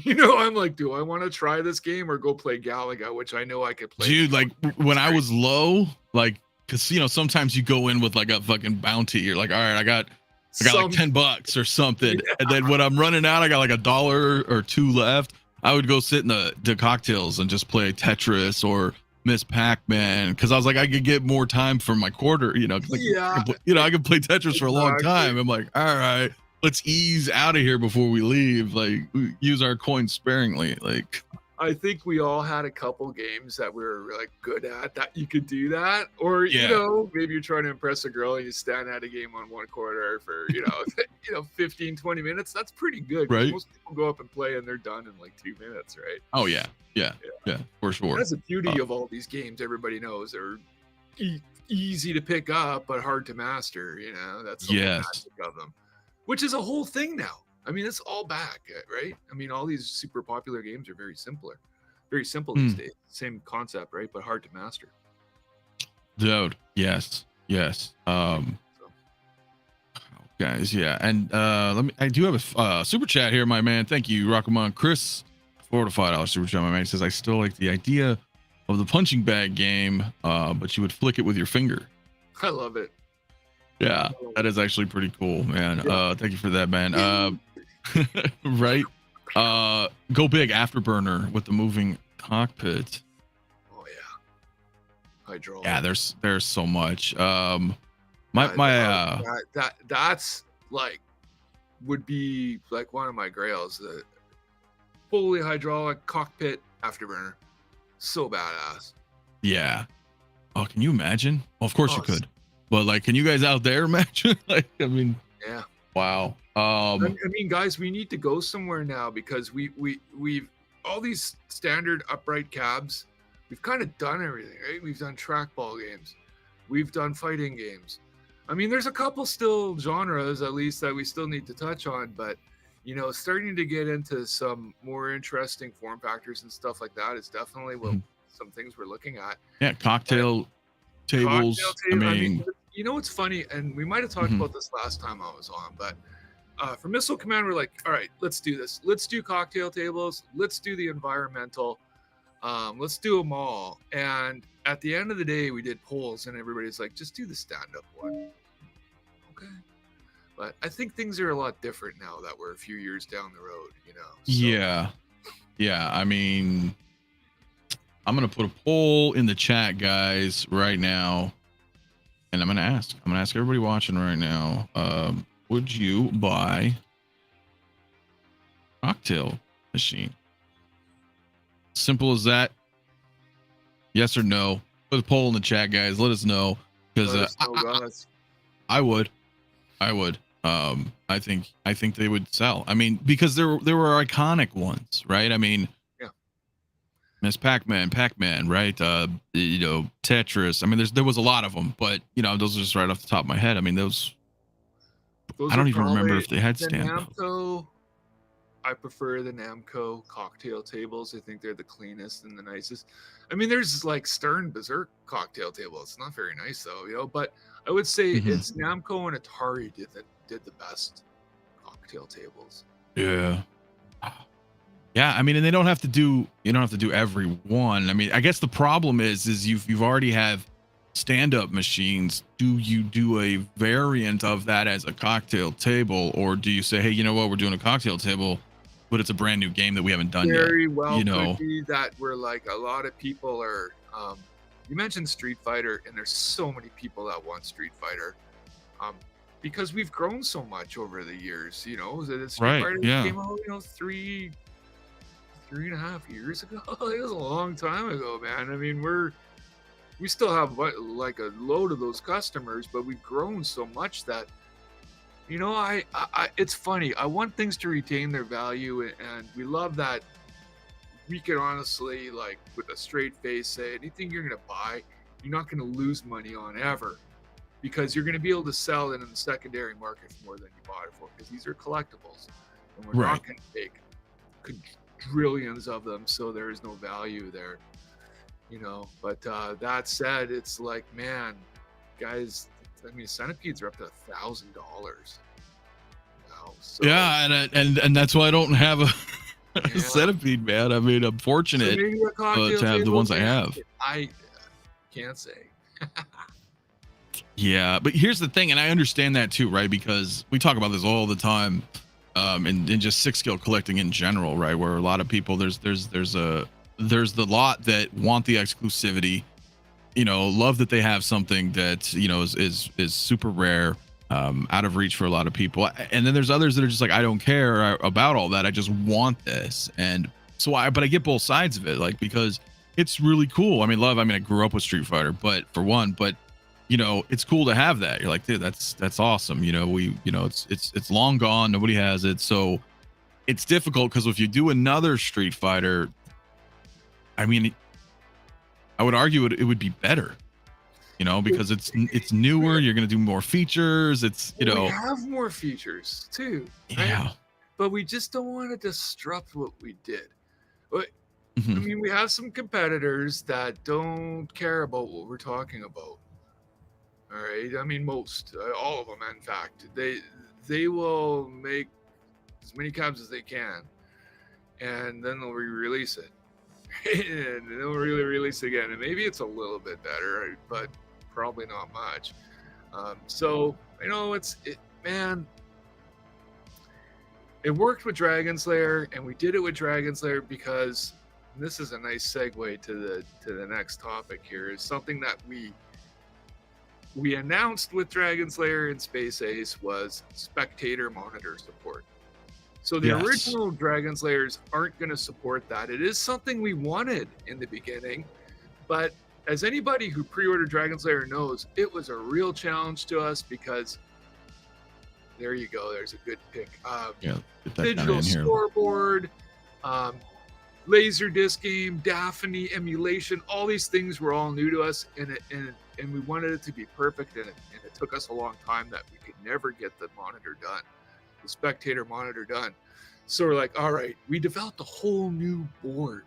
You know, I'm like, do I want to try this game or go play Galaga, which I know I could play? Dude, like when I was low, like, because you know, sometimes you go in with like a fucking bounty. You're like, all right, I got like $10 or something, yeah. And then when I'm running out, I got like $1 or $2 left. I would go sit in the cocktails and just play Tetris or Miss Pac-Man, because I was like, I could get more time for my quarter. You know, like, yeah. I could play Tetris for a long time. I'm like, all right, let's ease out of here before we leave. Like, use our coins sparingly. Like, I think we all had a couple games that we were like good at that you could do that, or you know, maybe you're trying to impress a girl and you stand at a game on 1 quarter for 15-20 minutes. That's pretty good, right? Most people go up and play and they're done in like 2 minutes, right? Oh yeah, for sure. That's the beauty of all these games. Everybody knows they're easy to pick up but hard to master. You know, that's the magic of them, which is a whole thing now. I mean, it's all back, right? I mean, all these super popular games are very simple these days. Same concept, right? But hard to master. Dude, yes. Guys, yeah. And I do have a super chat here, my man. Thank you, Rockamon Chris, $4 super chat, my man. He says, I still like the idea of the punching bag game, but you would flick it with your finger. I love it. Yeah, that is actually pretty cool, man. Thank you for that, man. Right. Go big Afterburner with the moving cockpit. Oh yeah. Hydraulic. Yeah, there's so much. That's like would be like one of my grails, the fully hydraulic cockpit Afterburner. So badass. Yeah. Oh, can you imagine? Well, of course you could. But like, can you guys out there imagine? Like, I mean, yeah. Wow. I mean, guys, we need to go somewhere now because we've all these standard upright cabs. We've kind of done everything, right? We've done trackball games. We've done fighting games. I mean, there's a couple still genres, at least, that we still need to touch on, but you know, starting to get into some more interesting form factors and stuff like that is definitely some things we're looking at. Yeah, cocktail tables. I mean, you know what's funny, and we might have talked about this last time I was on, but for Missile Command, we're like, all right, let's do this. Let's do cocktail tables. Let's do the environmental. Let's do them all. And at the end of the day, we did polls, and everybody's like, just do the stand-up one. Okay. But I think things are a lot different now that we're a few years down the road, you know. So. Yeah. I mean, I'm gonna put a poll in the chat, guys, right now. And I'm gonna ask everybody watching right now, would you buy cocktail machine? Simple as that. Yes or no? Put a poll in the chat, guys. Let us know, because I would. I think they would sell. I mean, because there were iconic ones, right? I mean, Miss Pac-Man, right? You know, Tetris. I mean, there was a lot of them, but you know, those are just right off the top of my head. I mean, those. Those I don't are even remember probably if they had the stand-up. Namco. I prefer the Namco cocktail tables. I think they're the cleanest and the nicest. I mean, there's like Stern Berzerk cocktail table. It's not very nice though, you know. But I would say it's Namco and Atari did the best cocktail tables. Yeah. Yeah, I mean, and they don't have to do every one. I mean, I guess the problem is you've already have stand-up machines. Do you do a variant of that as a cocktail table, or do you say, hey, you know what, we're doing a cocktail table, but it's a brand new game that we haven't done yet? Very well, you know, could be that we're like a lot of people are. You mentioned Street Fighter, and there's so many people that want Street Fighter, because we've grown so much over the years. You know, the Street Fighter came out, you know, 3.5 years ago. It was a long time ago, man. I mean, we still have like a load of those customers, but we've grown so much that, you know, I it's funny. I want things to retain their value, and we love that we can honestly, like, with a straight face say anything you're gonna buy, you're not gonna lose money on ever, because you're gonna be able to sell it in the secondary market for more than you bought it for, because these are collectibles, and we're not gonna take quadrillions of them, so there is no value there, you know. But that said, it's like, man, guys, I mean, centipedes are up to $1,000 now. So, yeah, and that's why I don't have a centipede, man. I mean, I'm fortunate to have the ones I have. I can't say. Yeah, but here's the thing, and I understand that too, right? Because we talk about this all the time, in just 6-scale collecting in general, right? Where a lot of people, there's the lot that want the exclusivity, you know, love that they have something that, you know, is super rare, out of reach for a lot of people, and then there's others that are just like, I don't care about all that, I just want this. And so I get both sides of it, like, because it's really cool. I mean, I grew up with Street Fighter, but you know, it's cool to have that. You're like, dude, that's awesome. You know, it's long gone, nobody has it, so it's difficult, because if you do another Street Fighter, I mean, I would argue it would be better, you know, because it's newer. You're going to do more features. It's, you know, we have more features too. Right? Yeah. But we just don't want to disrupt what we did. But I mean, we have some competitors that don't care about what we're talking about. All right. I mean, all of them, in fact, they will make as many cabs as they can, and then they'll re-release it. And they'll really release it again, and maybe it's a little bit better, but probably not much. So, you know, man, it worked with Dragon Slayer, and we did it with Dragon Slayer because this is a nice segue to the next topic here. Is something that we announced with Dragon Slayer and Space Ace was Spectator monitor support. So the original Dragon Slayers aren't going to support that. It is something we wanted in the beginning, but as anybody who pre-ordered Dragon Slayer knows, it was a real challenge to us, because there you go. There's a good pick. Digital scoreboard, laser disc game, Daphne emulation. All these things were all new to us, and we wanted it to be perfect, and it took us a long time that we could never get the monitor done. The Spectator monitor done. So we're like, all right, we developed a whole new board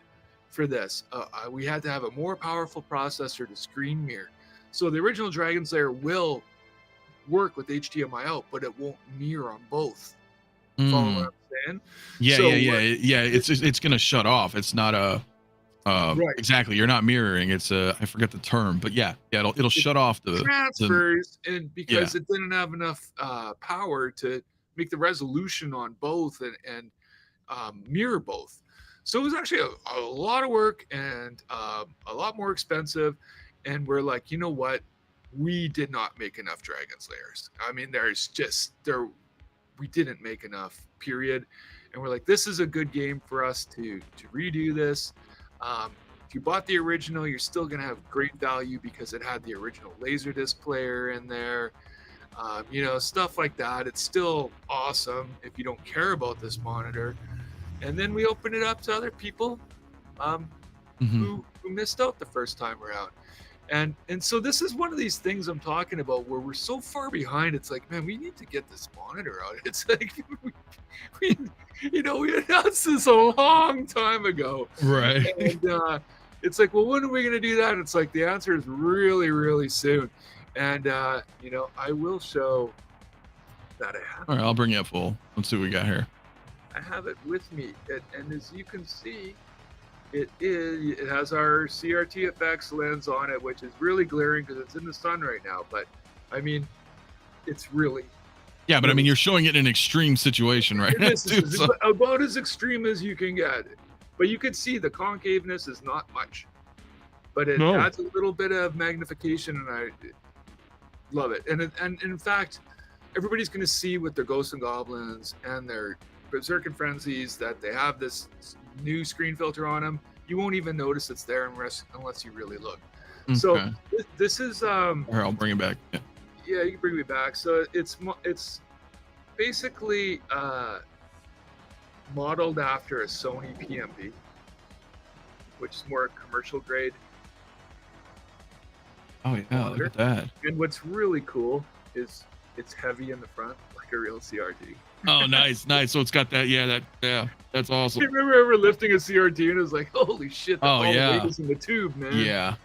for this. We had to have a more powerful processor to screen mirror. So the original Dragon Slayer will work with HDMI out, but it won't mirror on both. Follow what I'm saying? Yeah. It's gonna shut off. It's not a exactly. You're not mirroring. It's I forget the term, but it'll shut off the transfers, and because it didn't have enough power to make the resolution on both and mirror both. So it was actually a lot of work and a lot more expensive. And we're like, you know what? We did not make enough Dragon Slayers. I mean, we didn't make enough, period. And we're like, this is a good game for us to redo this. If you bought the original, you're still going to have great value because it had the original Laserdisc player in there. You know, stuff like that. It's still awesome if you don't care about this monitor. And then we open it up to other people who missed out the first time around. And so this is one of these things I'm talking about where we're so far behind. It's like, man, we need to get this monitor out. It's like we announced this a long time ago, right? And it's like, well, when are we going to do that? It's like the answer is really, really soon. And I will show that I have. All right, I'll bring you up full. Let's see what we got here. I have it with me, and as you can see, it has our 𝗕𝗘𝗢𝗢𝗥 lens on it, which is really glaring because it's in the sun right now. But I mean, it's really but I mean, you're showing it in an extreme situation, right? This is about as extreme as you can get. But you can see the concaveness is not much, but it adds a little bit of magnification, and I love it. And in fact, everybody's going to see with their Ghosts and Goblins and their Berzerk Frenzies that they have this new screen filter on them. You won't even notice it's there unless you really look. Okay. So this is Here, I'll bring it back. Yeah, you can bring me back. So it's basically modeled after a Sony PMB, which is more commercial grade. Oh yeah, look at that. And what's really cool is it's heavy in the front, like a real CRT. Oh, nice. So it's got that. That's awesome. I remember ever lifting a CRT and it was like, holy shit! All the weight is in the tube, man. Yeah.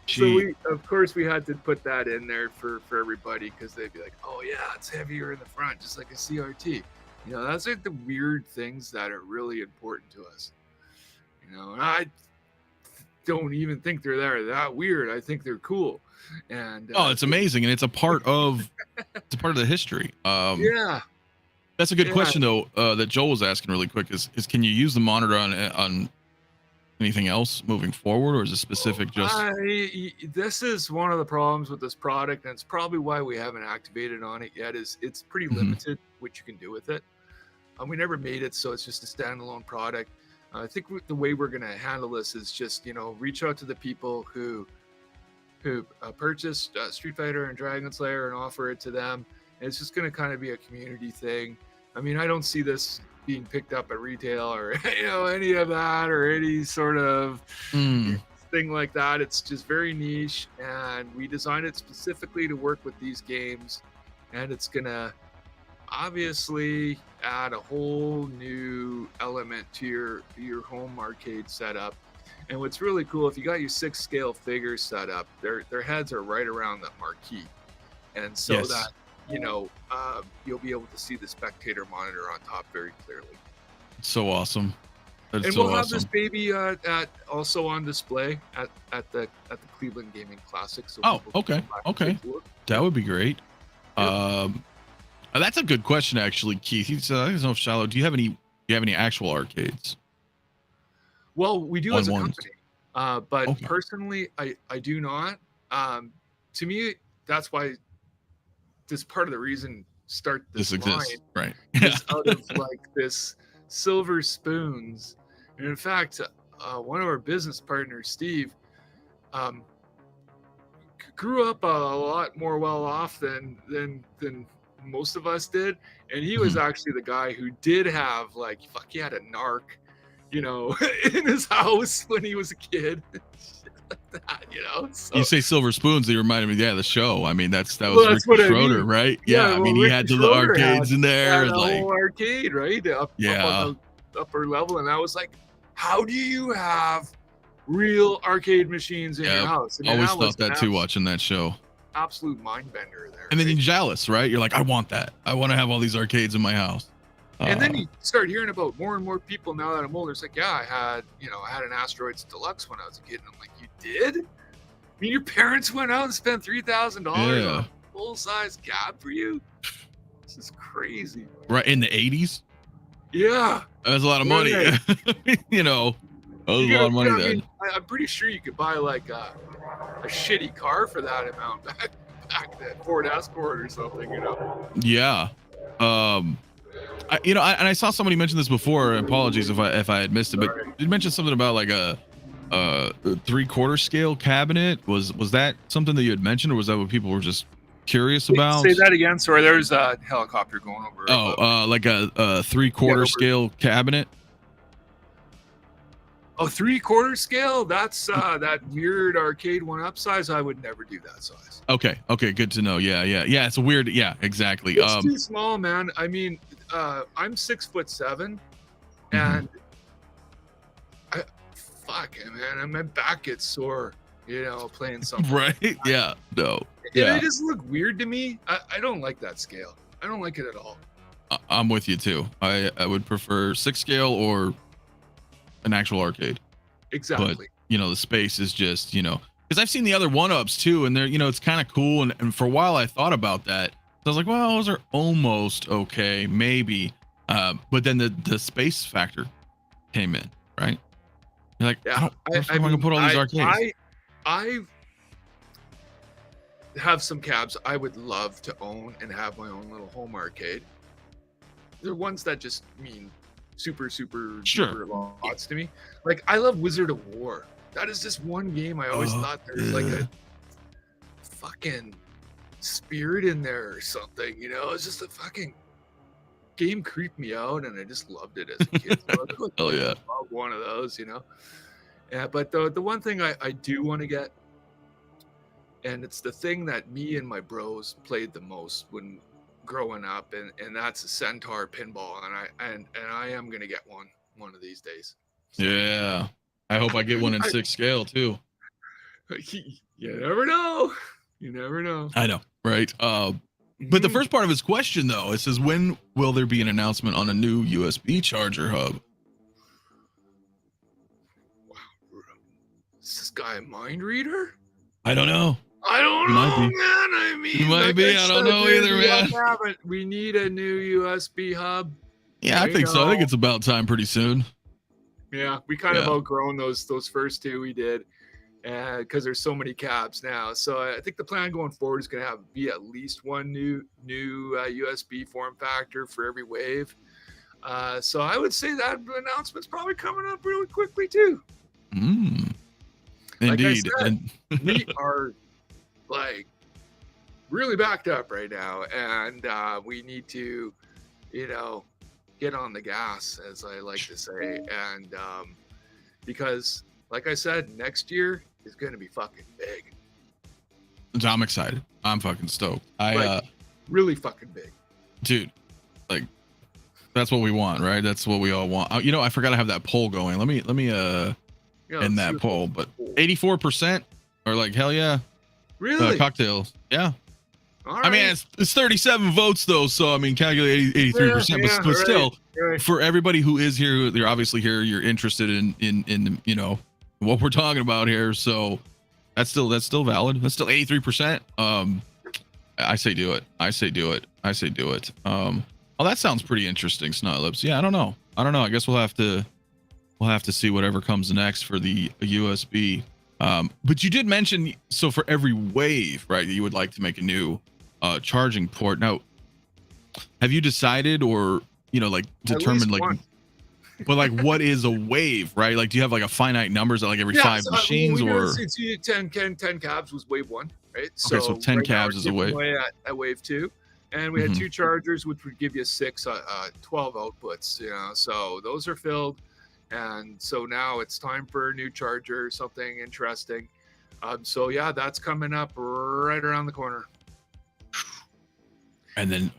Gee. So we had to put that in there for everybody because they'd be like, oh yeah, it's heavier in the front, just like a CRT. That's like the weird things that are really important to us. And I don't even think they're that weird. I think they're cool. And it's amazing, and it's a part of the history. That's a good question though. That Joel was asking really quick is can you use the monitor on anything else moving forward, or is it specific just? This is one of the problems with this product, and it's probably why we haven't activated on it yet. Is it's pretty limited what you can do with it. We never made it so it's just a standalone product. I think the way we're going to handle this is just reach out to the people who purchased Street Fighter and Dragon Slayer and offer it to them. And it's just going to kind of be a community thing. I mean, I don't see this being picked up at retail or any of that or any sort of thing like that. It's just very niche, and we designed it specifically to work with these games, and it's going to obviously add a whole new element to your home arcade setup. And what's really cool, if you got your 6-scale figures set up, their heads are right around that marquee, and so that you'll be able to see the Spectator monitor on top very clearly. It's so awesome. And we'll have this baby also on display at the Cleveland Gaming Classic. So okay. That would be great. That's a good question, actually, Keith. He said, "I don't know if Shilo, do you have any actual arcades?" Well, we do as a company, but personally, I do not. To me, that's why this part of the reason this exists, line, right? Is out of like this silver spoons. And in fact, one of our business partners, Steve, grew up a lot more well off than most of us did, and he was actually the guy who did have he had a narc, in his house when he was a kid. Like that, So, you say silver spoons, they reminded me, the show. I mean, that was Rick Schroeder, right? Yeah, I mean, he had the arcades in there, the whole arcade, right? Up on the upper level, and I was like, how do you have real arcade machines in your house? I always thought that too, watching that show. Absolute mind bender there. And then you're jealous, right? You're like, I want that. I want to have all these arcades in my house. And then you start hearing about more and more people now that I'm older. It's like, I had an Asteroids Deluxe when I was a kid. And I'm like, you did? I mean, your parents went out and spent $3,000 on a full-size cab for you? This is crazy. Right, in the 80s? Yeah. That's a lot of money. That was a lot of money then. I'm pretty sure you could buy a shitty car for that amount back then. Ford Escort or something, Yeah. I saw somebody mention this before. Apologies if I had missed it, but you mentioned something about like a 3/4 scale cabinet. Was that something that you had mentioned, or was that what people were just curious about? Say that again. Sorry, there's a helicopter going over. Like a 3/4 scale cabinet. Oh, 3/4 scale? That's that weird arcade 1-up size. I would never do that size. Okay, good to know. Yeah. It's a weird. Yeah, exactly. It's too small, man. I mean, I'm 6'7", and man, my back gets sore. Playing something. Right? Yeah. No. Yeah. It just look weird to me. I don't like that scale. I don't like it at all. I'm with you too. I would prefer 6 scale or an actual arcade. Exactly. But the space is just because I've seen the other 1-ups too, and they're it's kind of cool. And for a while I thought about that. So I was like, well, those are almost okay, maybe. But then the space factor came in, right? You're like, yeah, I can put all these arcades. I have some cabs I would love to own and have my own little home arcade. They're ones that just mean super sure lots to me. Like, I love Wizard of War. That is just one game I always thought there was like a fucking spirit in there or something. It's just a fucking game creeped me out, and I just loved it as a kid. So oh yeah, one of those. Yeah, but the one thing I do want to get, and it's the thing that me and my bros played the most when growing up, and that's a Centaur pinball, and I am gonna get one of these days. Yeah, I hope I get one in 6 scale too. You never know. I know, right? But the first part of his question, though, it says, when will there be an announcement on a new USB charger hub? Wow, is this guy a mind reader? I don't know. I don't know, man. I mean, he might be. I don't know either, man. We need a new USB hub. Yeah, I think so. I think it's about time pretty soon. Yeah, we kind of outgrown those first two we did, because there's so many cabs now. So I think the plan going forward is going to be at least one new USB form factor for every wave. So I would say that announcement's probably coming up really quickly too. Indeed. Like I said, we are like really backed up right now, and we need to get on the gas, as I like to say, and because like I said, next year is going to be fucking big. I'm excited. I'm fucking stoked. Really fucking big, dude. Like, that's what we want, right? That's what we all want. I forgot to have that poll going. Let me end that poll. But 84% are like, hell yeah. Really? Cocktails. Yeah. All right. I mean, it's 37 votes though, so I mean, calculate 83%, but still, right. For everybody who is here, you're obviously here, you're interested in what we're talking about here, so that's still valid. That's still 83%. I say do it. Oh, that sounds pretty interesting, Snotlips. Yeah, I don't know. I guess we'll have to see whatever comes next for the USB. But you did mention, so for every wave, right, you would like to make a new charging port. Now, have you decided or determined but like what is a wave, right? Like, do you have like a finite numbers at like every 5 machines, or it's 10 cabs was wave 1, right? Okay, so 10 cabs is a wave. At wave 2, and we had 2 chargers, which would give you 12 outputs. So those are filled. And so now it's time for a new charger, something interesting. So yeah, that's coming up right around the corner. And then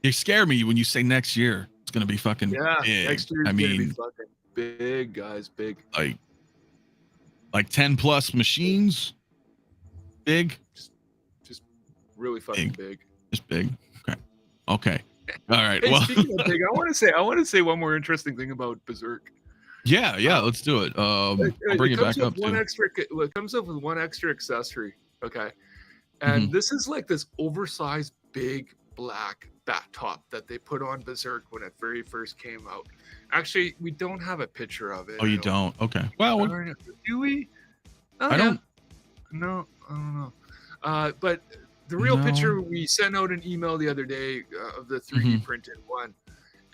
you scare me when you say next year. It's gonna be fucking big. Next year gonna be fucking big, guys. Big. Like 10 plus machines. Big. Just really fucking big. Just big. Okay. All right. Hey, well, speaking of big, I want to say one more interesting thing about Berzerk. Yeah, let's do it. I'll bring it back up. It comes up with one extra accessory. Okay, and this is like this oversized big black bat top that they put on Berzerk when it very first came out. Actually, we don't have a picture of it. Oh, you don't? Okay. Well, do we? Oh, I don't. No, I don't know. But the real picture, we sent out an email the other day of the 3D printed one,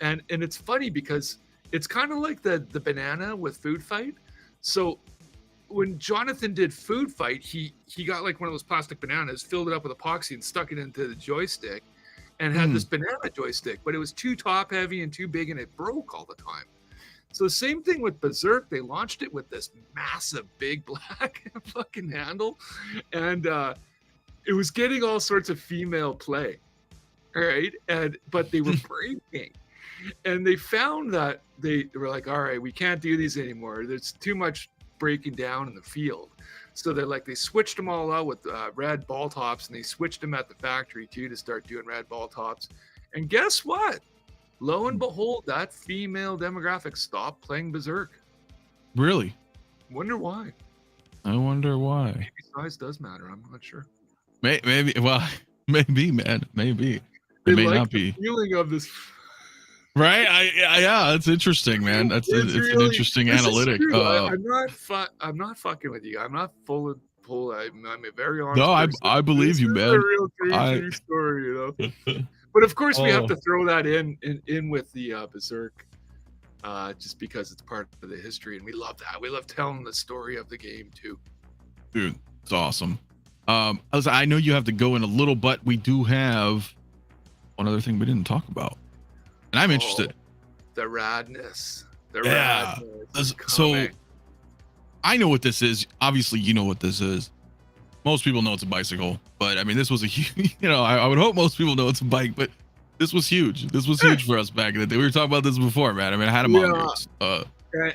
and it's funny because it's kind of like the banana with Food Fight. So when Jonathan did Food Fight, he got like one of those plastic bananas, filled it up with epoxy, and stuck it into the joystick, and had this banana joystick. But it was too top heavy and too big, and it broke all the time. So same thing with Berzerk. They launched it with this massive big black fucking handle, and it was getting all sorts of female play, right? But they were breaking, and they found that they were like, all right, we can't do these anymore. There's too much breaking down in the field. So they switched them all out with red ball tops, and they switched them at the factory too to start doing red ball tops. And guess what? Lo and behold, that female demographic stopped playing Berzerk. Really? Wonder why? I wonder why. Maybe size does matter. I'm not sure. Maybe. Well, maybe, man. Maybe. It may not be. Feeling of this. Right? Yeah, that's interesting, man. It's really, an interesting analytic. I'm not fucking with you. I'm not full of pull. I'm a very honest. No, I believe you, man. A real true story, you know. But of course, we have to throw that in with the Berzerk, just because it's part of the history, and we love that. We love telling the story of the game too. Dude, it's awesome. I know you have to go in a little, but we do have one other thing we didn't talk about. And I'm interested. The Radness. Radness. So I know what this is. Obviously, you know what this is. Most people know it's a bicycle, but I mean, this was a huge, I would hope most people know it's a bike, but this was huge. This was huge for us back in the day. We were talking about this before, man. I mean, I had a mongoose.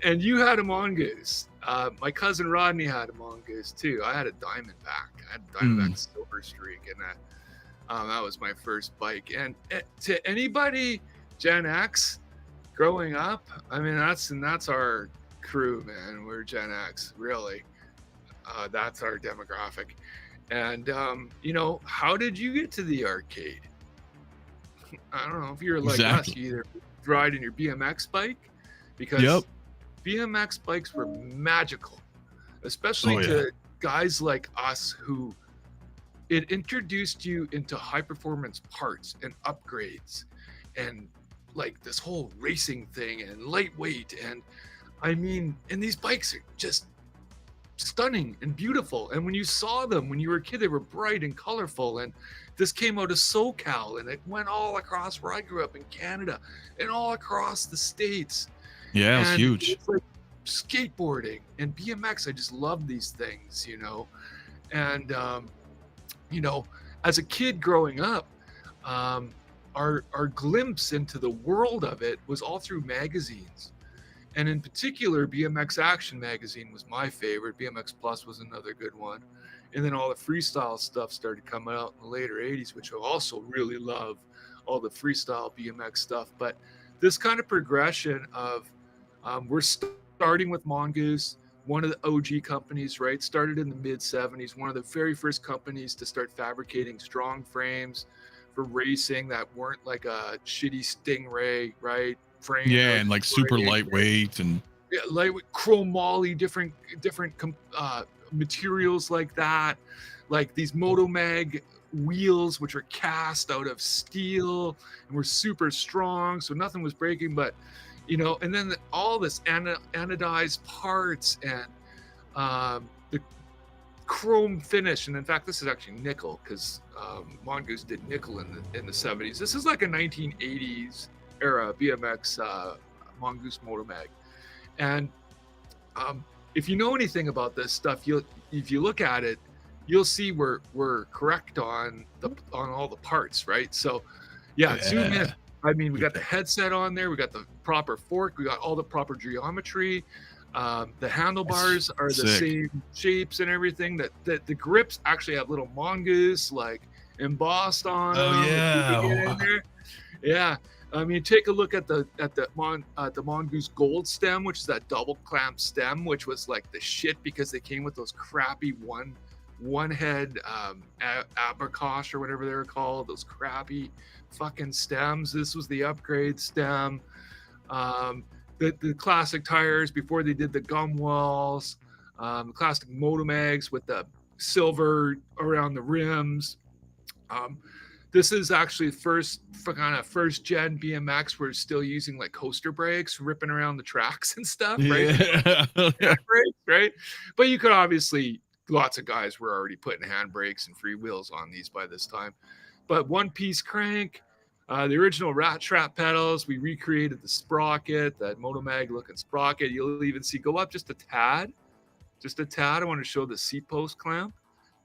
And you had a mongoose. My cousin Rodney had a mongoose too. I had a Diamondback. I had a Diamondback Silver Streak, and that was my first bike. And to anybody Gen X growing up, I mean, that's our crew, man. We're Gen X, really. That's our demographic. And how did you get to the arcade? I don't know if you're like us, you either ride in your BMX bike, because BMX bikes were magical, especially to guys like us who it introduced you into high performance parts and upgrades and like this whole racing thing and lightweight. And I mean, and these bikes are just stunning and beautiful. And when you saw them when you were a kid, they were bright and colorful. And this came out of SoCal, and it went all across where I grew up in Canada and all across the States. Yeah, it's huge. It's like skateboarding and BMX. I just love these things, And as a kid growing up, our glimpse into the world of it was all through magazines. And in particular, BMX Action magazine was my favorite. BMX Plus was another good one. And then all the freestyle stuff started coming out in the later 80s, which I also really love, all the freestyle BMX stuff. But this kind of progression of, we're starting with Mongoose, one of the OG companies, right? Started in the mid 70s, one of the very first companies to start fabricating strong frames for racing that weren't like a shitty Stingray, right? Frame. Yeah, and like super lightweight and lightweight, chromoly, different materials like that, like these Motomag wheels, which are cast out of steel and were super strong, so nothing was breaking. But and then all this anodized parts and the chrome finish. And in fact, this is actually nickel, because Mongoose did nickel in the 70s. This is like a 1980s era BMX Mongoose Motomag. And if you know anything about this stuff, if you look at it, you'll see we're correct on all the parts, right? So zoom in. I mean, we got the headset on there, we got the proper fork, we got all the proper geometry. The handlebars are the same shapes and everything. That the grips actually have little mongoose like embossed on them. Yeah. I mean, take a look at the Mongoose Gold stem, which is that double clamp stem, which was like the shit because they came with those crappy one head abercosh or whatever they were called, those crappy fucking stems. This was the upgrade stem. The classic tires before they did the gum walls, the classic Motomags with the silver around the rims. This is actually first gen BMX. We're still using like coaster brakes, ripping around the tracks and stuff, right? Brakes, right? But you could obviously, lots of guys were already putting handbrakes and free wheels on these by this time. But one piece crank, The original rat trap pedals, we recreated the sprocket, that MotoMag looking sprocket. You'll even see, go up just a tad. I want to show the seat post clamp.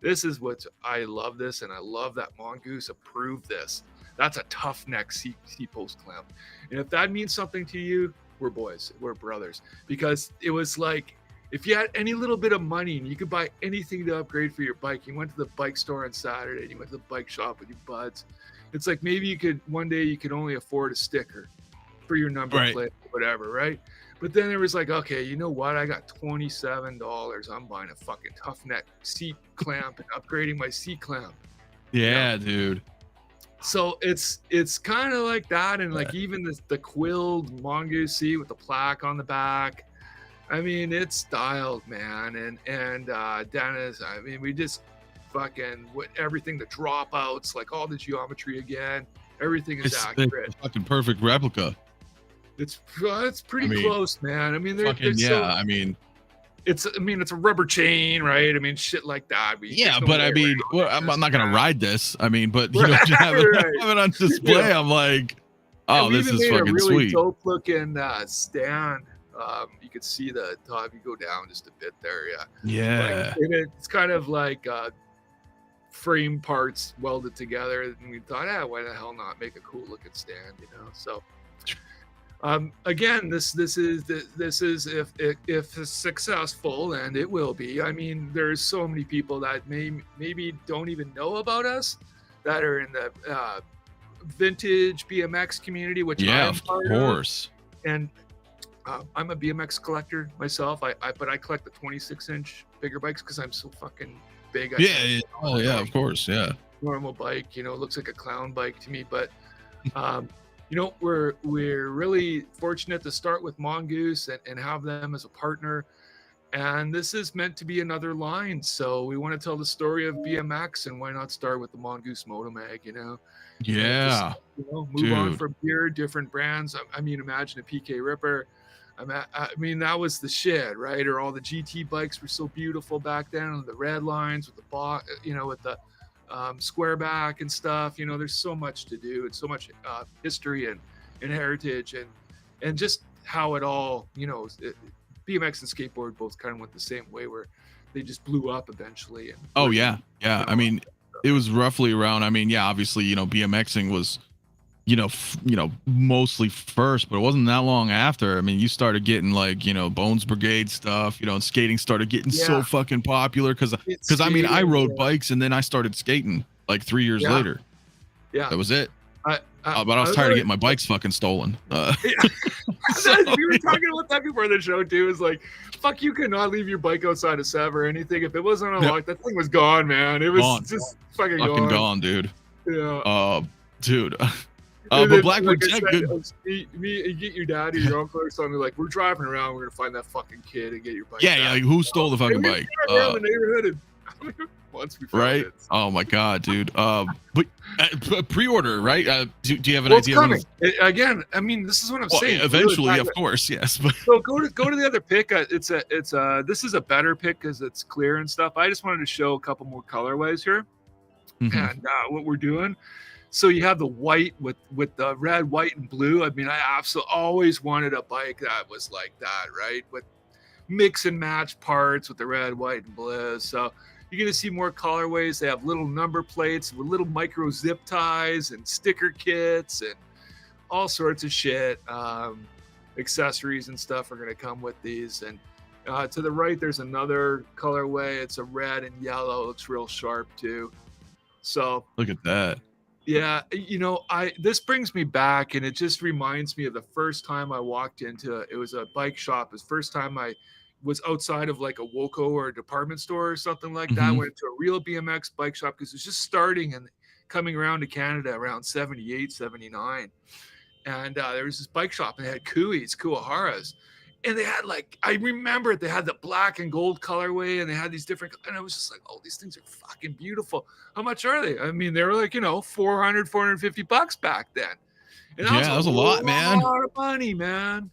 This is what I love this, and I love that Mongoose approved this. That's a tough neck seat post clamp. And if that means something to you, we're boys, we're brothers. Because it was like, if you had any little bit of money and you could buy anything to upgrade for your bike, you went to the bike store on Saturday, and you went to the bike shop with your buds. It's like maybe one day you could only afford a sticker for your number plate or whatever, right? But then there was like, okay, you know what? I got $27. I'm buying a fucking tough neck seat clamp and upgrading my seat clamp. Yeah, dude. So it's kind of like that, and like even the quilled Mongoose seat with the plaque on the back. I mean, it's styled, man. And Dennis, I mean, we just fucking everything, the dropouts, like all the geometry again, everything is accurate. It's a fucking perfect replica. It's pretty close, man. I mean, it's a rubber chain, right? I mean, shit like that. But I mean, I'm not gonna ride this. I mean, but you know, have it on display. I'm like, oh, this is fucking really sweet. Dope looking stand. You could see the top. You go down just a bit there, yeah. Like, it's kind of like frame parts welded together, and we thought, why the hell not make a cool looking stand, you know? So. Again, this is if it's successful, and it will be. I mean, there's so many people that maybe don't even know about us that are in the vintage BMX community, which I am of part course. Of. And I'm a BMX collector myself. But I collect the 26-inch bigger bikes because I'm so fucking big. Of course, yeah. Normal bike, you know, it looks like a clown bike to me, but. You know, we're really fortunate to start with Mongoose and have them as a partner. And this is meant to be another line. So we want to tell the story of BMX, and why not start with the Mongoose MotoMag, you know? Yeah. Move on from here, different brands. I mean, imagine a PK Ripper. I mean, that was the shit, right? Or all the GT bikes were so beautiful back then, and the red lines with the with the square back and stuff. You know, there's so much to do, and so much history and heritage, and just how it all, you know, BMX and skateboard both kind of went the same way, where they just blew up eventually. And I mean, it was roughly around, I mean, obviously, you know, BMXing was, you know, mostly first, but it wasn't that long after. I mean, you started getting like, you know, Bones Brigade stuff, you know, and skating started getting so fucking popular because I mean, I rode bikes, and then I started skating like 3 years later. Yeah, that was it. But I was tired of getting my bikes fucking stolen. We were talking about that before the show too. Is like, fuck, you could not leave your bike outside of Sept or anything. If it wasn't unlocked, that thing was gone, man. It was just fucking gone, dude. Yeah. Dude. But Blackbird Tech, you get your dad or your uncle or something, like, we're driving around, we're gonna find that fucking kid and get your bike. Yeah, like, who stole the fucking bike? Around the neighborhood, and once we found it. Oh my god, dude. But pre-order, right? Do you have an idea? Coming. Again, I mean, this is what I'm saying. Eventually, really, of course, yes. But so go to the other pick. This is a better pick because it's clear and stuff. I just wanted to show a couple more colorways here, and what we're doing. So you have the white with the red, white, and blue. I mean, I absolutely always wanted a bike that was like that, right? With mix and match parts with the red, white, and blue. So you're going to see more colorways. They have little number plates with little micro zip ties and sticker kits and all sorts of shit. Accessories and stuff are going to come with these. And to the right, there's another colorway. It's a red and yellow. It looks real sharp too. So look at that. Yeah, you know, this brings me back, and it just reminds me of the first time I walked into it was a bike shop. It was the first time I was outside of like a Woco or a department store or something like that. I went to a real BMX bike shop because it was just starting and coming around to Canada around 78, 79. And there was this bike shop, and they had Kuwaharas. And they had I remember they had the black and gold colorway, and they had these different, and I was just like, oh, these things are fucking beautiful. How much are they? I mean, they were like, you know, $450 back then. And that was a lot, man. A lot of money, man.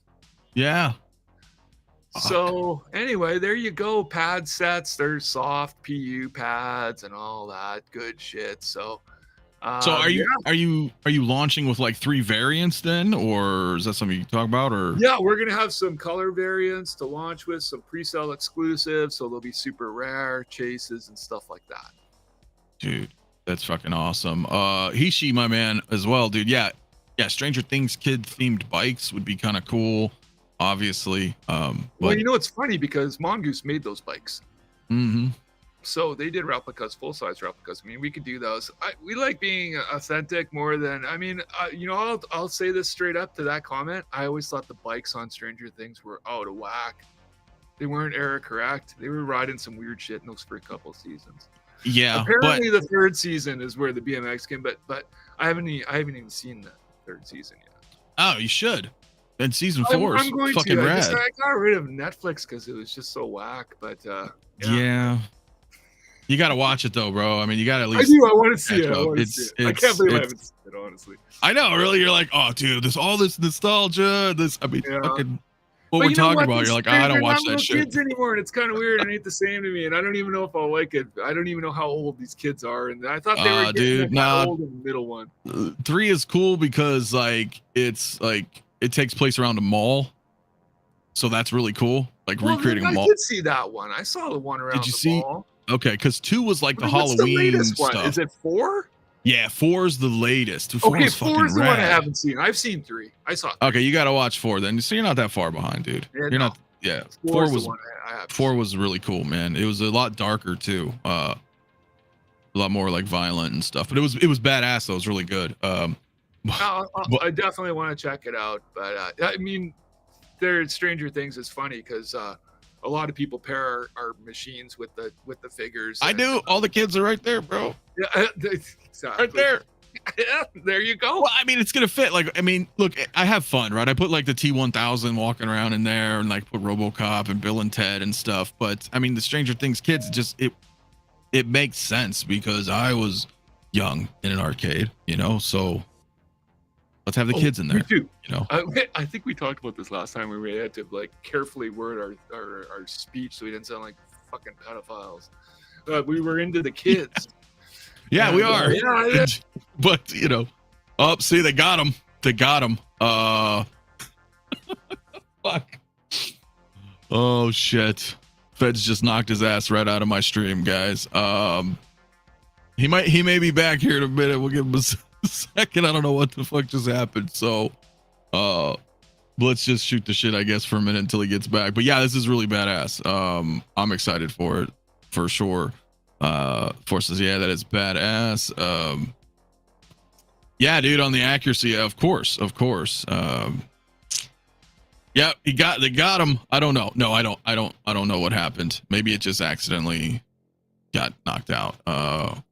Yeah. So anyway, there you go. Pad sets. There's soft PU pads and all that good shit. So So Yeah. are you launching with like 3 variants then, or is that something you can talk about? Or Yeah, we're gonna have some color variants to launch with, some pre-sale exclusives, so they'll be super rare chases and stuff like that. dude, that's fucking awesome. Hishi, my man, as well, dude. Yeah, Stranger Things kid themed bikes would be kind of cool, obviously. Well, But you know, it's funny because Mongoose made those bikes. mhm. So they did replicas, full-size replicas. I mean, we could do those. We like being authentic more than, I mean, you know, I'll say this straight up to that comment. I always thought the bikes on Stranger Things were out of whack. They weren't era correct. They were riding some weird shit in those for a couple seasons. Yeah, Apparently, the 3rd season is where the BMX came, but I haven't even seen the 3rd season yet. Oh, you should. And season 4 is going fucking to. rad. I got rid of Netflix because it was just so whack. But yeah. You got to watch it though, bro. I mean, you got to at least. I do. I want to see it. I can't believe I haven't seen it, honestly. I know, really. You're like, oh, dude, there's all this nostalgia. I mean, fucking what we're talking about. You're like, oh, I don't watch that shit. Kids anymore, and it's kind of weird. It ain't the same to me, and I don't even know if I'll like it. I don't even know how old these kids are, and I thought they were getting old in the middle one. 3 is cool because like it's like it takes place around a mall, so that's really cool. Like recreating a mall. I did see that one. I saw the one around the mall. Okay, because 2 was like the Halloween stuff. One? Is it 4? Yeah, 4 is the latest. 4 okay, is 4 is the rad. one I haven't seen. I've seen 3. I saw 3. Okay, you got to watch 4 then. So you're not that far behind, dude. Yeah, you're not. Yeah, 4 was I 4 was really cool, man. It was a lot darker too. A lot more like violent and stuff. But it was badass though. It was really good. I definitely want to check it out. But I mean, Stranger Things is funny because a lot of people pair our machines with the figures. I do. All the kids are right there, bro. Yeah, exactly. Right there. Yeah, there you go. Well, I mean, it's gonna fit. Like, I mean, look, I have fun, right? I put like the 𝗕𝗏𝗏 walking around in there, and like put RoboCop and Bill and Ted and stuff. But I mean, the Stranger Things kids, it makes sense because I was young in an arcade, you know. So let's have the kids in there. Me too. You know, I think we talked about this last time where we had to like carefully word our speech so we didn't sound like fucking pedophiles. We were into the kids. Yeah, we are. Yeah. But you know, see, they got him. They got him. Fuck. Oh shit. Feds just knocked his ass right out of my stream, guys. He may be back here in a minute. We'll give him a second. I don't know what the fuck just happened. So, let's just shoot the shit, I guess, for a minute until he gets back. But yeah, this is really badass. I'm excited for it for sure. Forces, yeah, that is badass. Yeah, dude, on the accuracy, of course. Yeah, they got him. I don't know. No, I don't know what happened. Maybe it just accidentally got knocked out.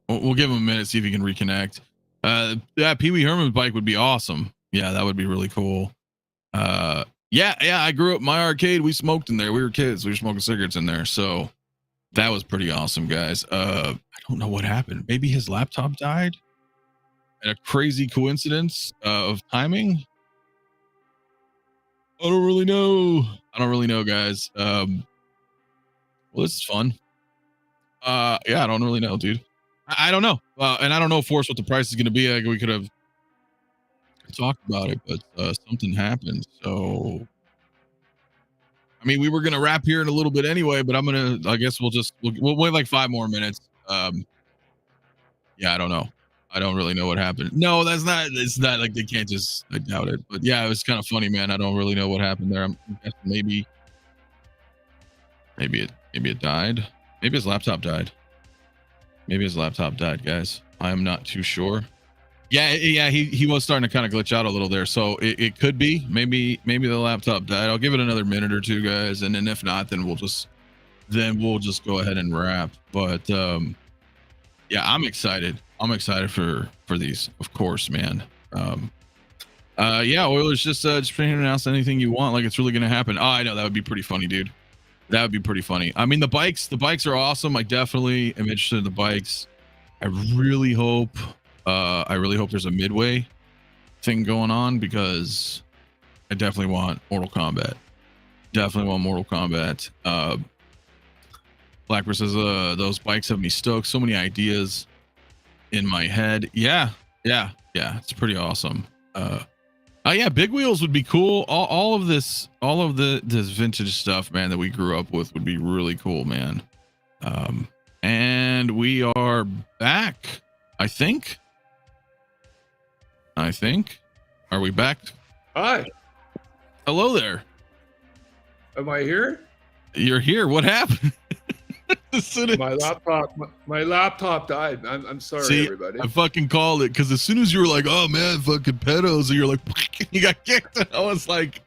We'll give him a minute, see if he can reconnect. Yeah, Pee Wee Herman's bike would be awesome. Yeah, that would be really cool. Yeah, I grew up in my arcade. We smoked in there. We were kids. We were smoking cigarettes in there. So that was pretty awesome, guys. I don't know what happened. Maybe his laptop died. And a crazy coincidence of timing. I don't really know, guys. Well, this is fun. Yeah, I don't really know, dude. I don't know. And I don't know, Force, what the price is going to be. Like, we could have talked about it, but something happened. So, I mean, we were going to wrap here in a little bit anyway, but I guess we'll wait like 5 more minutes. Yeah, I don't know. I don't really know what happened. No, it's not like they can't just, I doubt it. But yeah, it was kind of funny, man. I don't really know what happened there. I'm guessing maybe it died. Maybe his laptop died. Guys. I am not too sure. Yeah, he was starting to kind of glitch out a little there. So it could be, maybe the laptop died. I'll give it another minute or two, guys. And then if not, then we'll just go ahead and wrap. But yeah, I'm excited. For these, of course, man. Yeah, Oilers just announce anything you want, like it's really gonna happen. Oh, I know, that would be pretty funny, dude. That would be pretty funny. I mean, the bikes are awesome. I definitely am interested in the bikes. I really hope there's a Midway thing going on because I definitely want Mortal Kombat. Blackbird says those bikes have me stoked. So many ideas. in my head. Yeah, it's pretty awesome. Yeah, big wheels would be cool. All of this vintage stuff, man, that we grew up with would be really cool, man. And we are back. I think. Are we back? Hi. Hello there. Am I here? You're here. What happened? My laptop died. I'm sorry, See, everybody. I fucking called it because as soon as you were like, "Oh man, fucking pedos," and you're like, "You got kicked," I was like,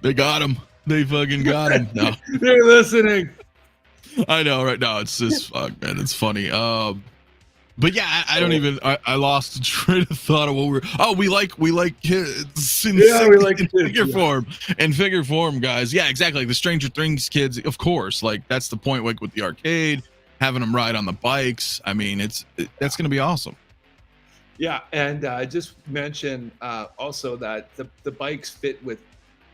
"They got him. They fucking got him." No, they're listening. I know, right now it's just fuck, man. It's funny. But yeah, I don't even. I lost the train of thought of what we're. Oh, we like kids. Yeah, we like kids, figure form and figure form, guys. Yeah, exactly. Like the Stranger Things kids, of course. Like that's the point. Like with the arcade, having them ride on the bikes. I mean, that's gonna be awesome. Yeah, and I just mentioned also that the bikes fit with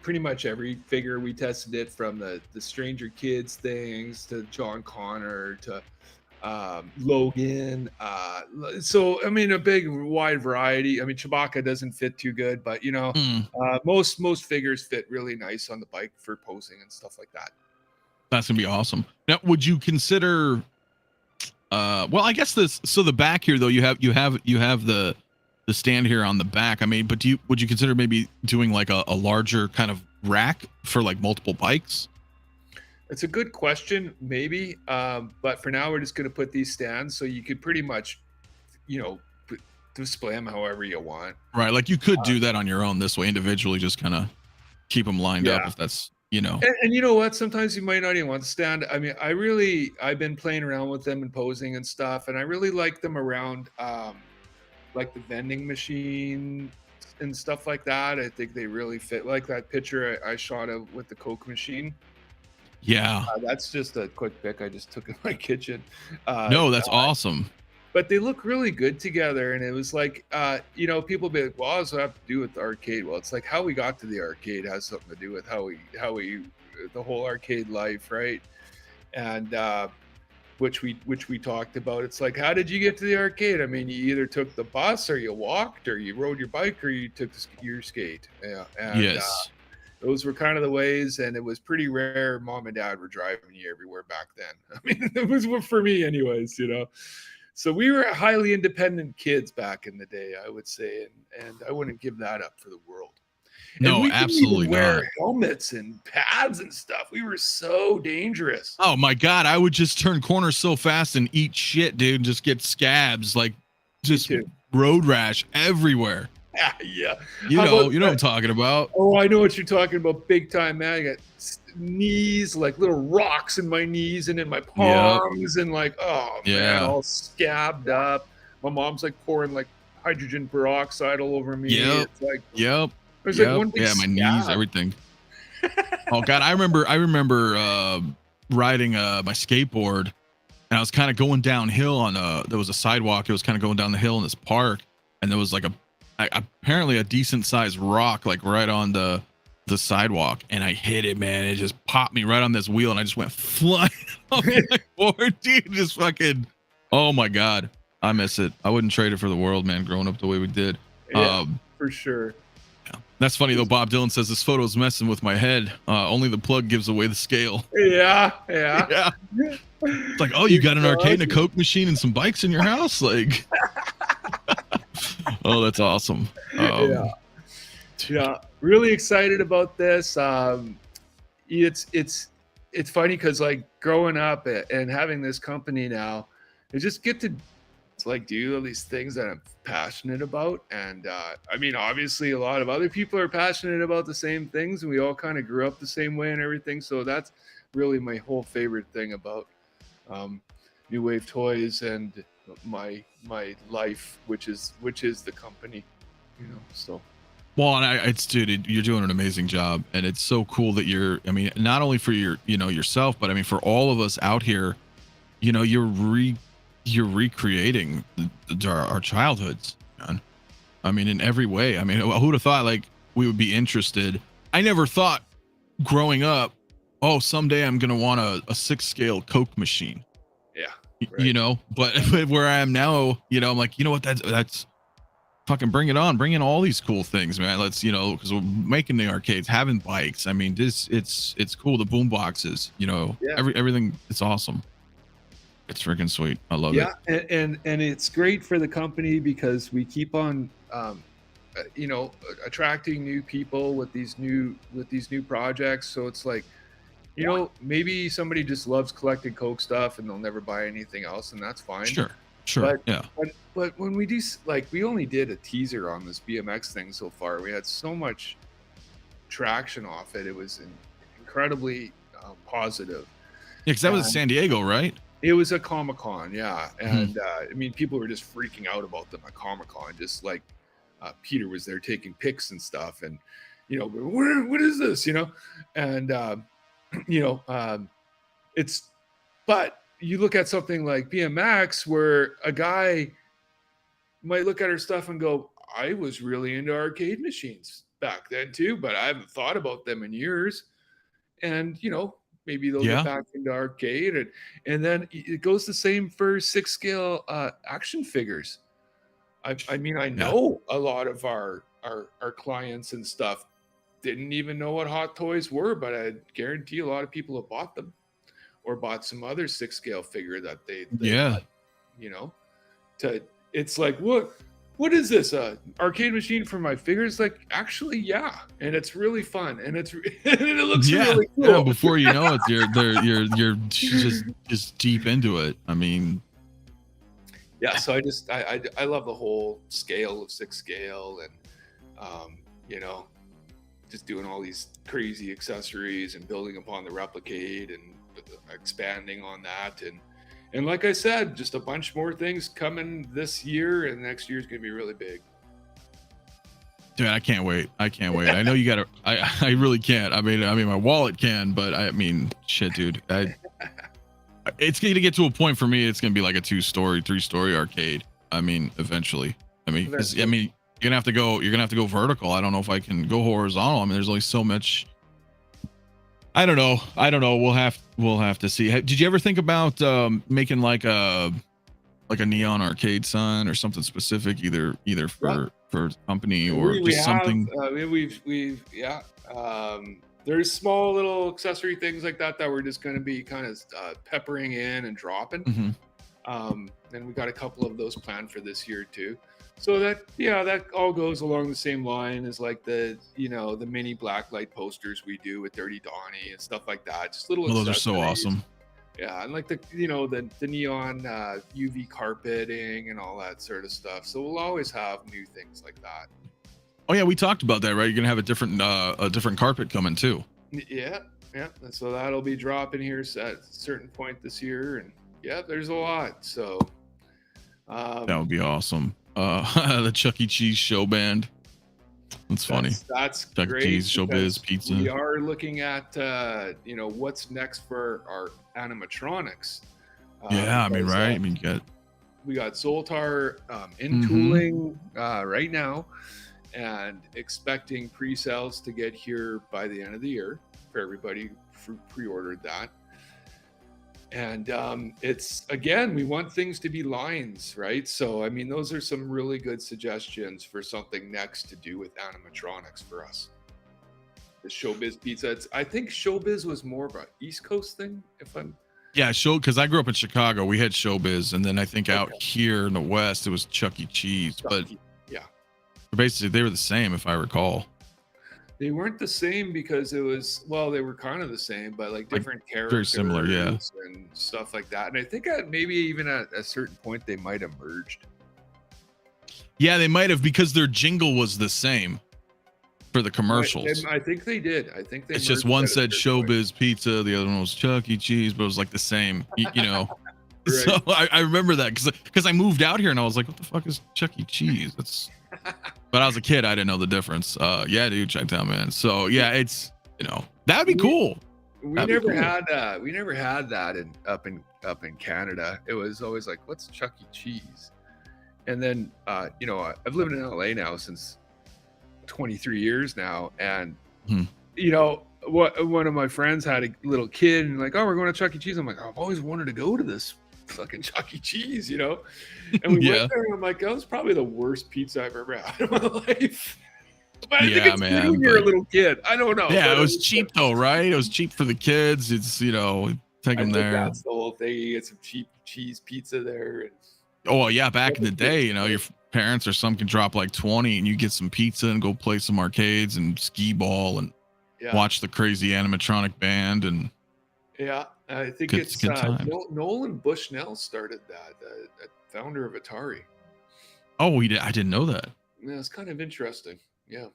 pretty much every figure. We tested it from the Stranger Kids things to John Connor to Logan. So I mean, a big wide variety. I mean, Chewbacca doesn't fit too good, but you know, most figures fit really nice on the bike for posing and stuff like that. That's gonna be awesome. Now, would you consider? Well, I guess this. So the back here, though, you have the stand here on the back. I mean, but would you consider maybe doing like a larger kind of rack for like multiple bikes? It's a good question, maybe. But for now, we're just going to put these stands so you could pretty much, you know, display them however you want. Right. Like you could do that on your own this way individually, just kind of keep them lined up if that's, you know. And you know what? Sometimes you might not even want to stand. I mean, I've been playing around with them and posing and stuff, and I really like them around like the vending machine and stuff like that. I think they really fit. Like that picture I shot of with the Coke machine. Yeah, that's just a quick pic I just took in my kitchen. No, that's awesome. But they look really good together, and it was like, you know, people be like, "Well, what does that have to do with the arcade?" Well, it's like how we got to the arcade has something to do with how we the whole arcade life, right? And which we talked about. It's like, how did you get to the arcade? I mean, you either took the bus, or you walked, or you rode your bike, or you took your skate. Yeah. And, yes. Those were kind of the ways, and it was pretty rare. Mom and dad were driving you everywhere back then. I mean, it was for me, anyways. You know, so we were highly independent kids back in the day, I would say, and I wouldn't give that up for the world. No, we absolutely wear not. helmets and pads and stuff. We were so dangerous. Oh my god, I would just turn corners so fast and eat shit, dude, and just get scabs, like just road rash everywhere. Yeah. You know what I'm talking about. Oh, I know what you're talking about. Big time, man. I got knees, like little rocks in my knees and in my palms, and like, oh man, all scabbed up. My mom's like pouring like hydrogen peroxide all over me. It's like, there's like one big my knees, everything. Oh god, I remember riding my skateboard, and I was kind of going downhill on there was a sidewalk. It was kind of going down the hill in this park, and there was like apparently a decent sized rock like right on the sidewalk, and I hit it, man. It just popped me right on this wheel, and I just went flying off my board, dude. Just fucking, oh my god, I miss it. I wouldn't trade it for the world, man. Growing up the way we did, for sure. Yeah. That's funny though. Bob Dylan says this photo's messing with my head. Only the plug gives away the scale. Yeah. It's like, oh, you got an arcade and a Coke machine and some bikes in your house, like. Oh, that's awesome. Yeah, really excited about this. It's funny because like growing up and having this company now, I just get to like do all these things that I'm passionate about. And I mean, obviously a lot of other people are passionate about the same things, and we all kind of grew up the same way and everything. So that's really my whole favorite thing about New Wave Toys and my life, which is the company, you know. So well, and dude, you're doing an amazing job, and it's so cool that I mean, not only for yourself, but I mean for all of us out here, you know, you're recreating our childhoods, man. I mean, in every way. I mean, who would have thought like we would be interested? I never thought growing up, oh, someday I'm gonna want a 6 scale Coke machine. Yeah. you know, but where I am now, you know, I'm like, you know what, that's fucking bring it on, bring in all these cool things, man. Let's, you know, because we're making the arcades, having bikes. I mean, it's cool. The boom boxes, you know, everything. It's awesome. It's freaking sweet. I love it. Yeah, and it's great for the company because we keep on, you know, attracting new people with these new projects. So it's like, you know, maybe somebody just loves collecting Coke stuff and they'll never buy anything else, and that's fine. Sure. But, yeah. But when we do, like, we only did a teaser on this BMX thing so far. We had so much traction off it. It was incredibly positive. Yeah, because that was San Diego, right? It was a Comic-Con, yeah. And I mean, people were just freaking out about them at Comic-Con, just like Peter was there taking pics and stuff. And, you know, what is this, you know? And, you know, but you look at something like BMX where a guy might look at our stuff and go, I was really into arcade machines back then too, but I haven't thought about them in years. And, you know, maybe they'll get back into arcade. And then it goes the same for 6 scale action figures. I mean, I know a lot of our clients and stuff didn't even know what hot toys were, but I guarantee a lot of people have bought them or bought some other 6 scale figure that they bought, you know, it's like, what is this? Arcade machine for my figures? Like, actually, yeah. And it's really fun. And and it looks really cool. Yeah, before you know it, you're just deep into it. I mean, yeah, so I love the whole scale of 6 scale and you know, just doing all these crazy accessories and building upon the Replicate and expanding on that. And like I said, just a bunch more things coming this year, and next year is going to be really big. Dude, I can't wait. I I know you got to, I really can't. I mean, my wallet can, but I mean, shit, dude. It's going to get to a point for me. It's going to be like a 2-story, 3-story arcade. I mean, eventually. I mean, you're going to have to go vertical. I don't know if I can go horizontal. I mean, there's only so much. I don't know. We'll have to see. Did you ever think about making like a neon arcade sign or something specific, either for company or something? There's small little accessory things like that we're just going to be kind of peppering in and dropping. And we got a couple of those planned for this year too. So that all goes along the same line as like the, you know, the mini blacklight posters we do with Dirty Donnie and stuff like that. Just little. Those are so awesome. Yeah, and like the, you know, the neon UV carpeting and all that sort of stuff. So we'll always have new things like that. Oh yeah, we talked about that, right? You're gonna have a different carpet coming too. Yeah. And so that'll be dropping here at a certain point this year, and yeah, there's a lot. So that would be awesome. The Chuck E. Cheese show band. That's funny. That's Chuck great. E. Cheese, Showbiz, Pizza. We are looking at you know, what's next for our animatronics. Yeah, I mean, right? I mean, we got Zoltar in tooling right now, and expecting pre-sales to get here by the end of the year for everybody who pre-ordered that. And it's, again, we want things to be lines, right? So I mean, those are some really good suggestions for something next to do with animatronics for us. The Showbiz Pizza, I think Showbiz was more of an East Coast thing, because I grew up in Chicago. We had Showbiz, and then I think out here in the West it was Chuck E. Cheese. Basically they were the same, if I recall. They weren't the same because it was, well, they were kind of the same, but like different characters, very similar, yeah, and stuff like that. And I think maybe even at a certain point they might have merged. Yeah, they might have, because their jingle was the same for the commercials. I think they did. It's just one said Showbiz Pizza, the other one was Chuck E. Cheese, but it was like the same, you know. Right. So I remember that because I moved out here and I was like, what the fuck is Chuck E. Cheese? But I was a kid, I didn't know the difference. Yeah, dude, check out, man. So yeah, it's, you know, that'd be cool. We never had that up in Canada. It was always like, what's Chuck E. Cheese? And then you know, I've lived in LA now since 23 years now, and you know, one of my friends had a little kid and like, oh, we're going to Chuck E. Cheese. I'm like, I've always wanted to go to this fucking Chuck E. Cheese, you know. And we went there, and I'm like, that was probably the worst pizza I've ever had in my life. But I think it's good when you're a little kid. I don't know. Yeah, but it was cheap though, right? It was cheap for the kids. It's, you know, take them there. That's the whole thing. You get some cheap cheese pizza there. And oh yeah, back in the day, you know, your parents or some can drop like 20 and you get some pizza and go play some arcades and skee ball and watch the crazy animatronic band. And I think it's Nolan Bushnell started that, founder of Atari. Oh, he did. I didn't know that. Yeah, it's kind of interesting. Yeah.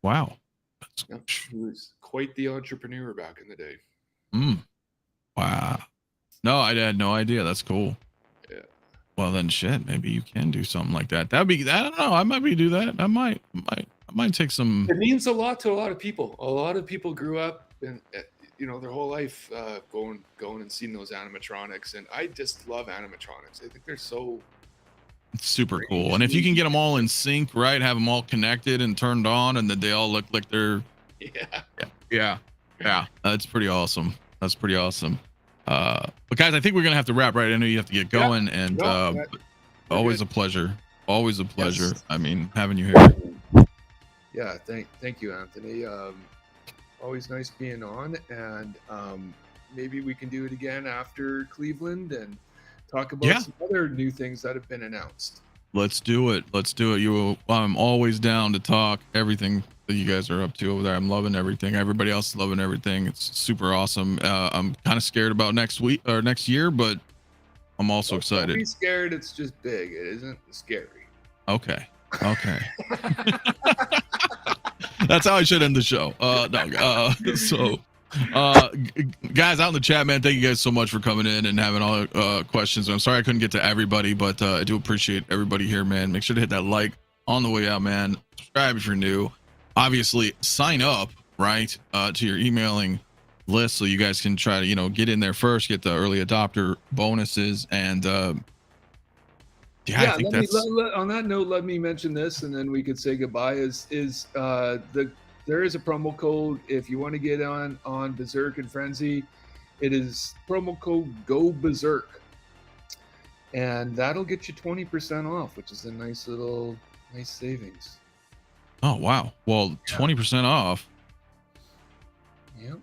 Wow. He was quite the entrepreneur back in the day. Wow. No, I had no idea. That's cool. Yeah. Well then, shit. Maybe you can do something like that. That'd be. I don't know. I might do that. I might take some. It means a lot to a lot of people. A lot of people grew up and their whole life going and seeing those animatronics, and I just love animatronics. I think they're so. It's super cool. And if you can get them all in sync, right? Have them all connected and turned on, and that they all look like they're. Yeah. That's pretty awesome. That's pretty awesome. But guys, I think we're gonna have to wrap, right? I know you have to get going, and always a pleasure. Always a pleasure. Yes. I mean, having you here. Yeah, thank you, Anthony. Always nice being on, and maybe we can do it again after Cleveland and talk about some other new things that have been announced. Let's do it. I'm always down to talk everything that you guys are up to over there. I'm loving everything. Everybody else is loving everything. It's super awesome. I'm kind of scared about next week or next year, but I'm also excited. Don't be scared. It's just big. It isn't scary. Okay. That's how I should end the show. Guys out in the chat, man, thank you guys so much for coming in and having all questions. I'm sorry I couldn't get to everybody, but I do appreciate everybody here, man. Make sure to hit that like on the way out, man. Subscribe if you're new. Obviously, sign up, right, to your emailing list so you guys can try to, get in there first, get the early adopter bonuses, and I think on that note, let me mention this, and then we could say goodbye. There is a promo code if you want to get on Berzerk Frenzy. It is promo code GoBerzerk, and that'll get you 20% off, which is a nice savings. Oh wow! Well, 20% off. Yep.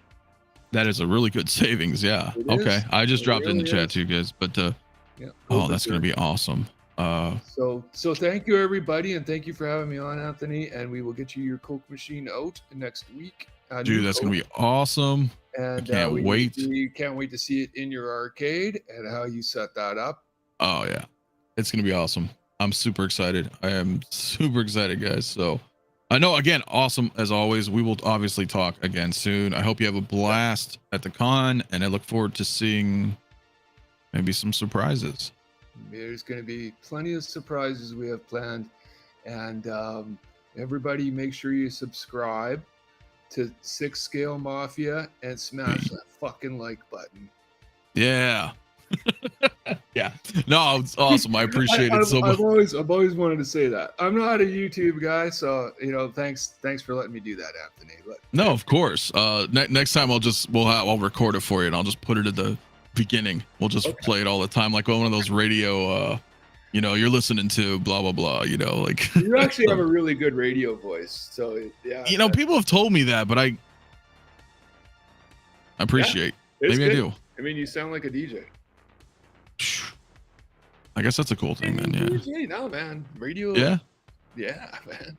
That is a really good savings. Yeah. Okay. I just dropped it in the chat too, guys. But that's gonna be awesome. So thank you, everybody, and thank you for having me on, Anthony, and we will get you your Coke machine out next week. Dude, that's gonna be awesome. And I can't wait. Can't wait to see it in your arcade and how you set that up. Oh yeah, it's gonna be awesome. I'm super excited. I am super excited, guys. So I know, again, awesome as always. We will obviously talk again soon. I hope you have a blast at the con, and I look forward to seeing maybe some surprises. There's going to be plenty of surprises we have planned, and everybody make sure you subscribe to 6 Scale Mafia and smash that fucking like button. Yeah. Yeah. No, it's awesome. I appreciate it so much. I've always wanted to say that. I'm not a YouTube guy, so thanks for letting me do that, Anthony. No, of course. Next time I'll record it for you, and I'll just put it at the beginning. We'll just play it all the time, like one of those radio you're listening to blah blah blah, like you actually have a really good radio voice, so yeah. People have told me that, but I appreciate. Maybe good. I do. I mean, you sound like a DJ. I guess that's a cool thing then. Yeah. DJ now, man. Radio. Yeah, man.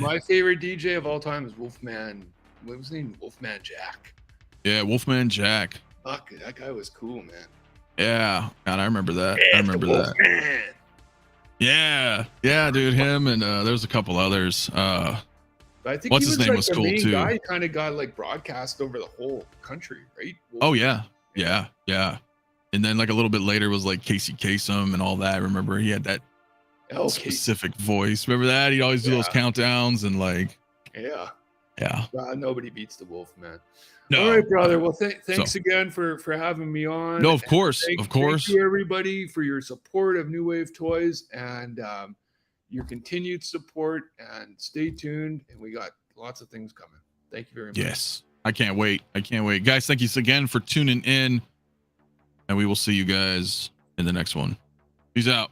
My favorite DJ of all time is Wolfman. What was his name? Wolfman Jack. Yeah, Wolfman Jack. Fuck, that guy was cool, man. Yeah, God, I remember that. I remember that. Yeah, dude, him and there's a couple others. I think what's his name was cool too. Guy kind of got like broadcast over the whole country, right? Oh yeah. And then like a little bit later was like Casey Kasem and all that. I remember he had that specific voice. Remember that? He'd always do those countdowns and like. Yeah. Nobody beats the Wolfman. No. All right, brother. Well, thanks again for having me on. No, of course. Thank you, everybody, for your support of New Wave Toys and your continued support. And stay tuned. And we got lots of things coming. Thank you very much. Yes. I can't wait. Guys, thank you again for tuning in. and we will see you guys in the next one. Peace out.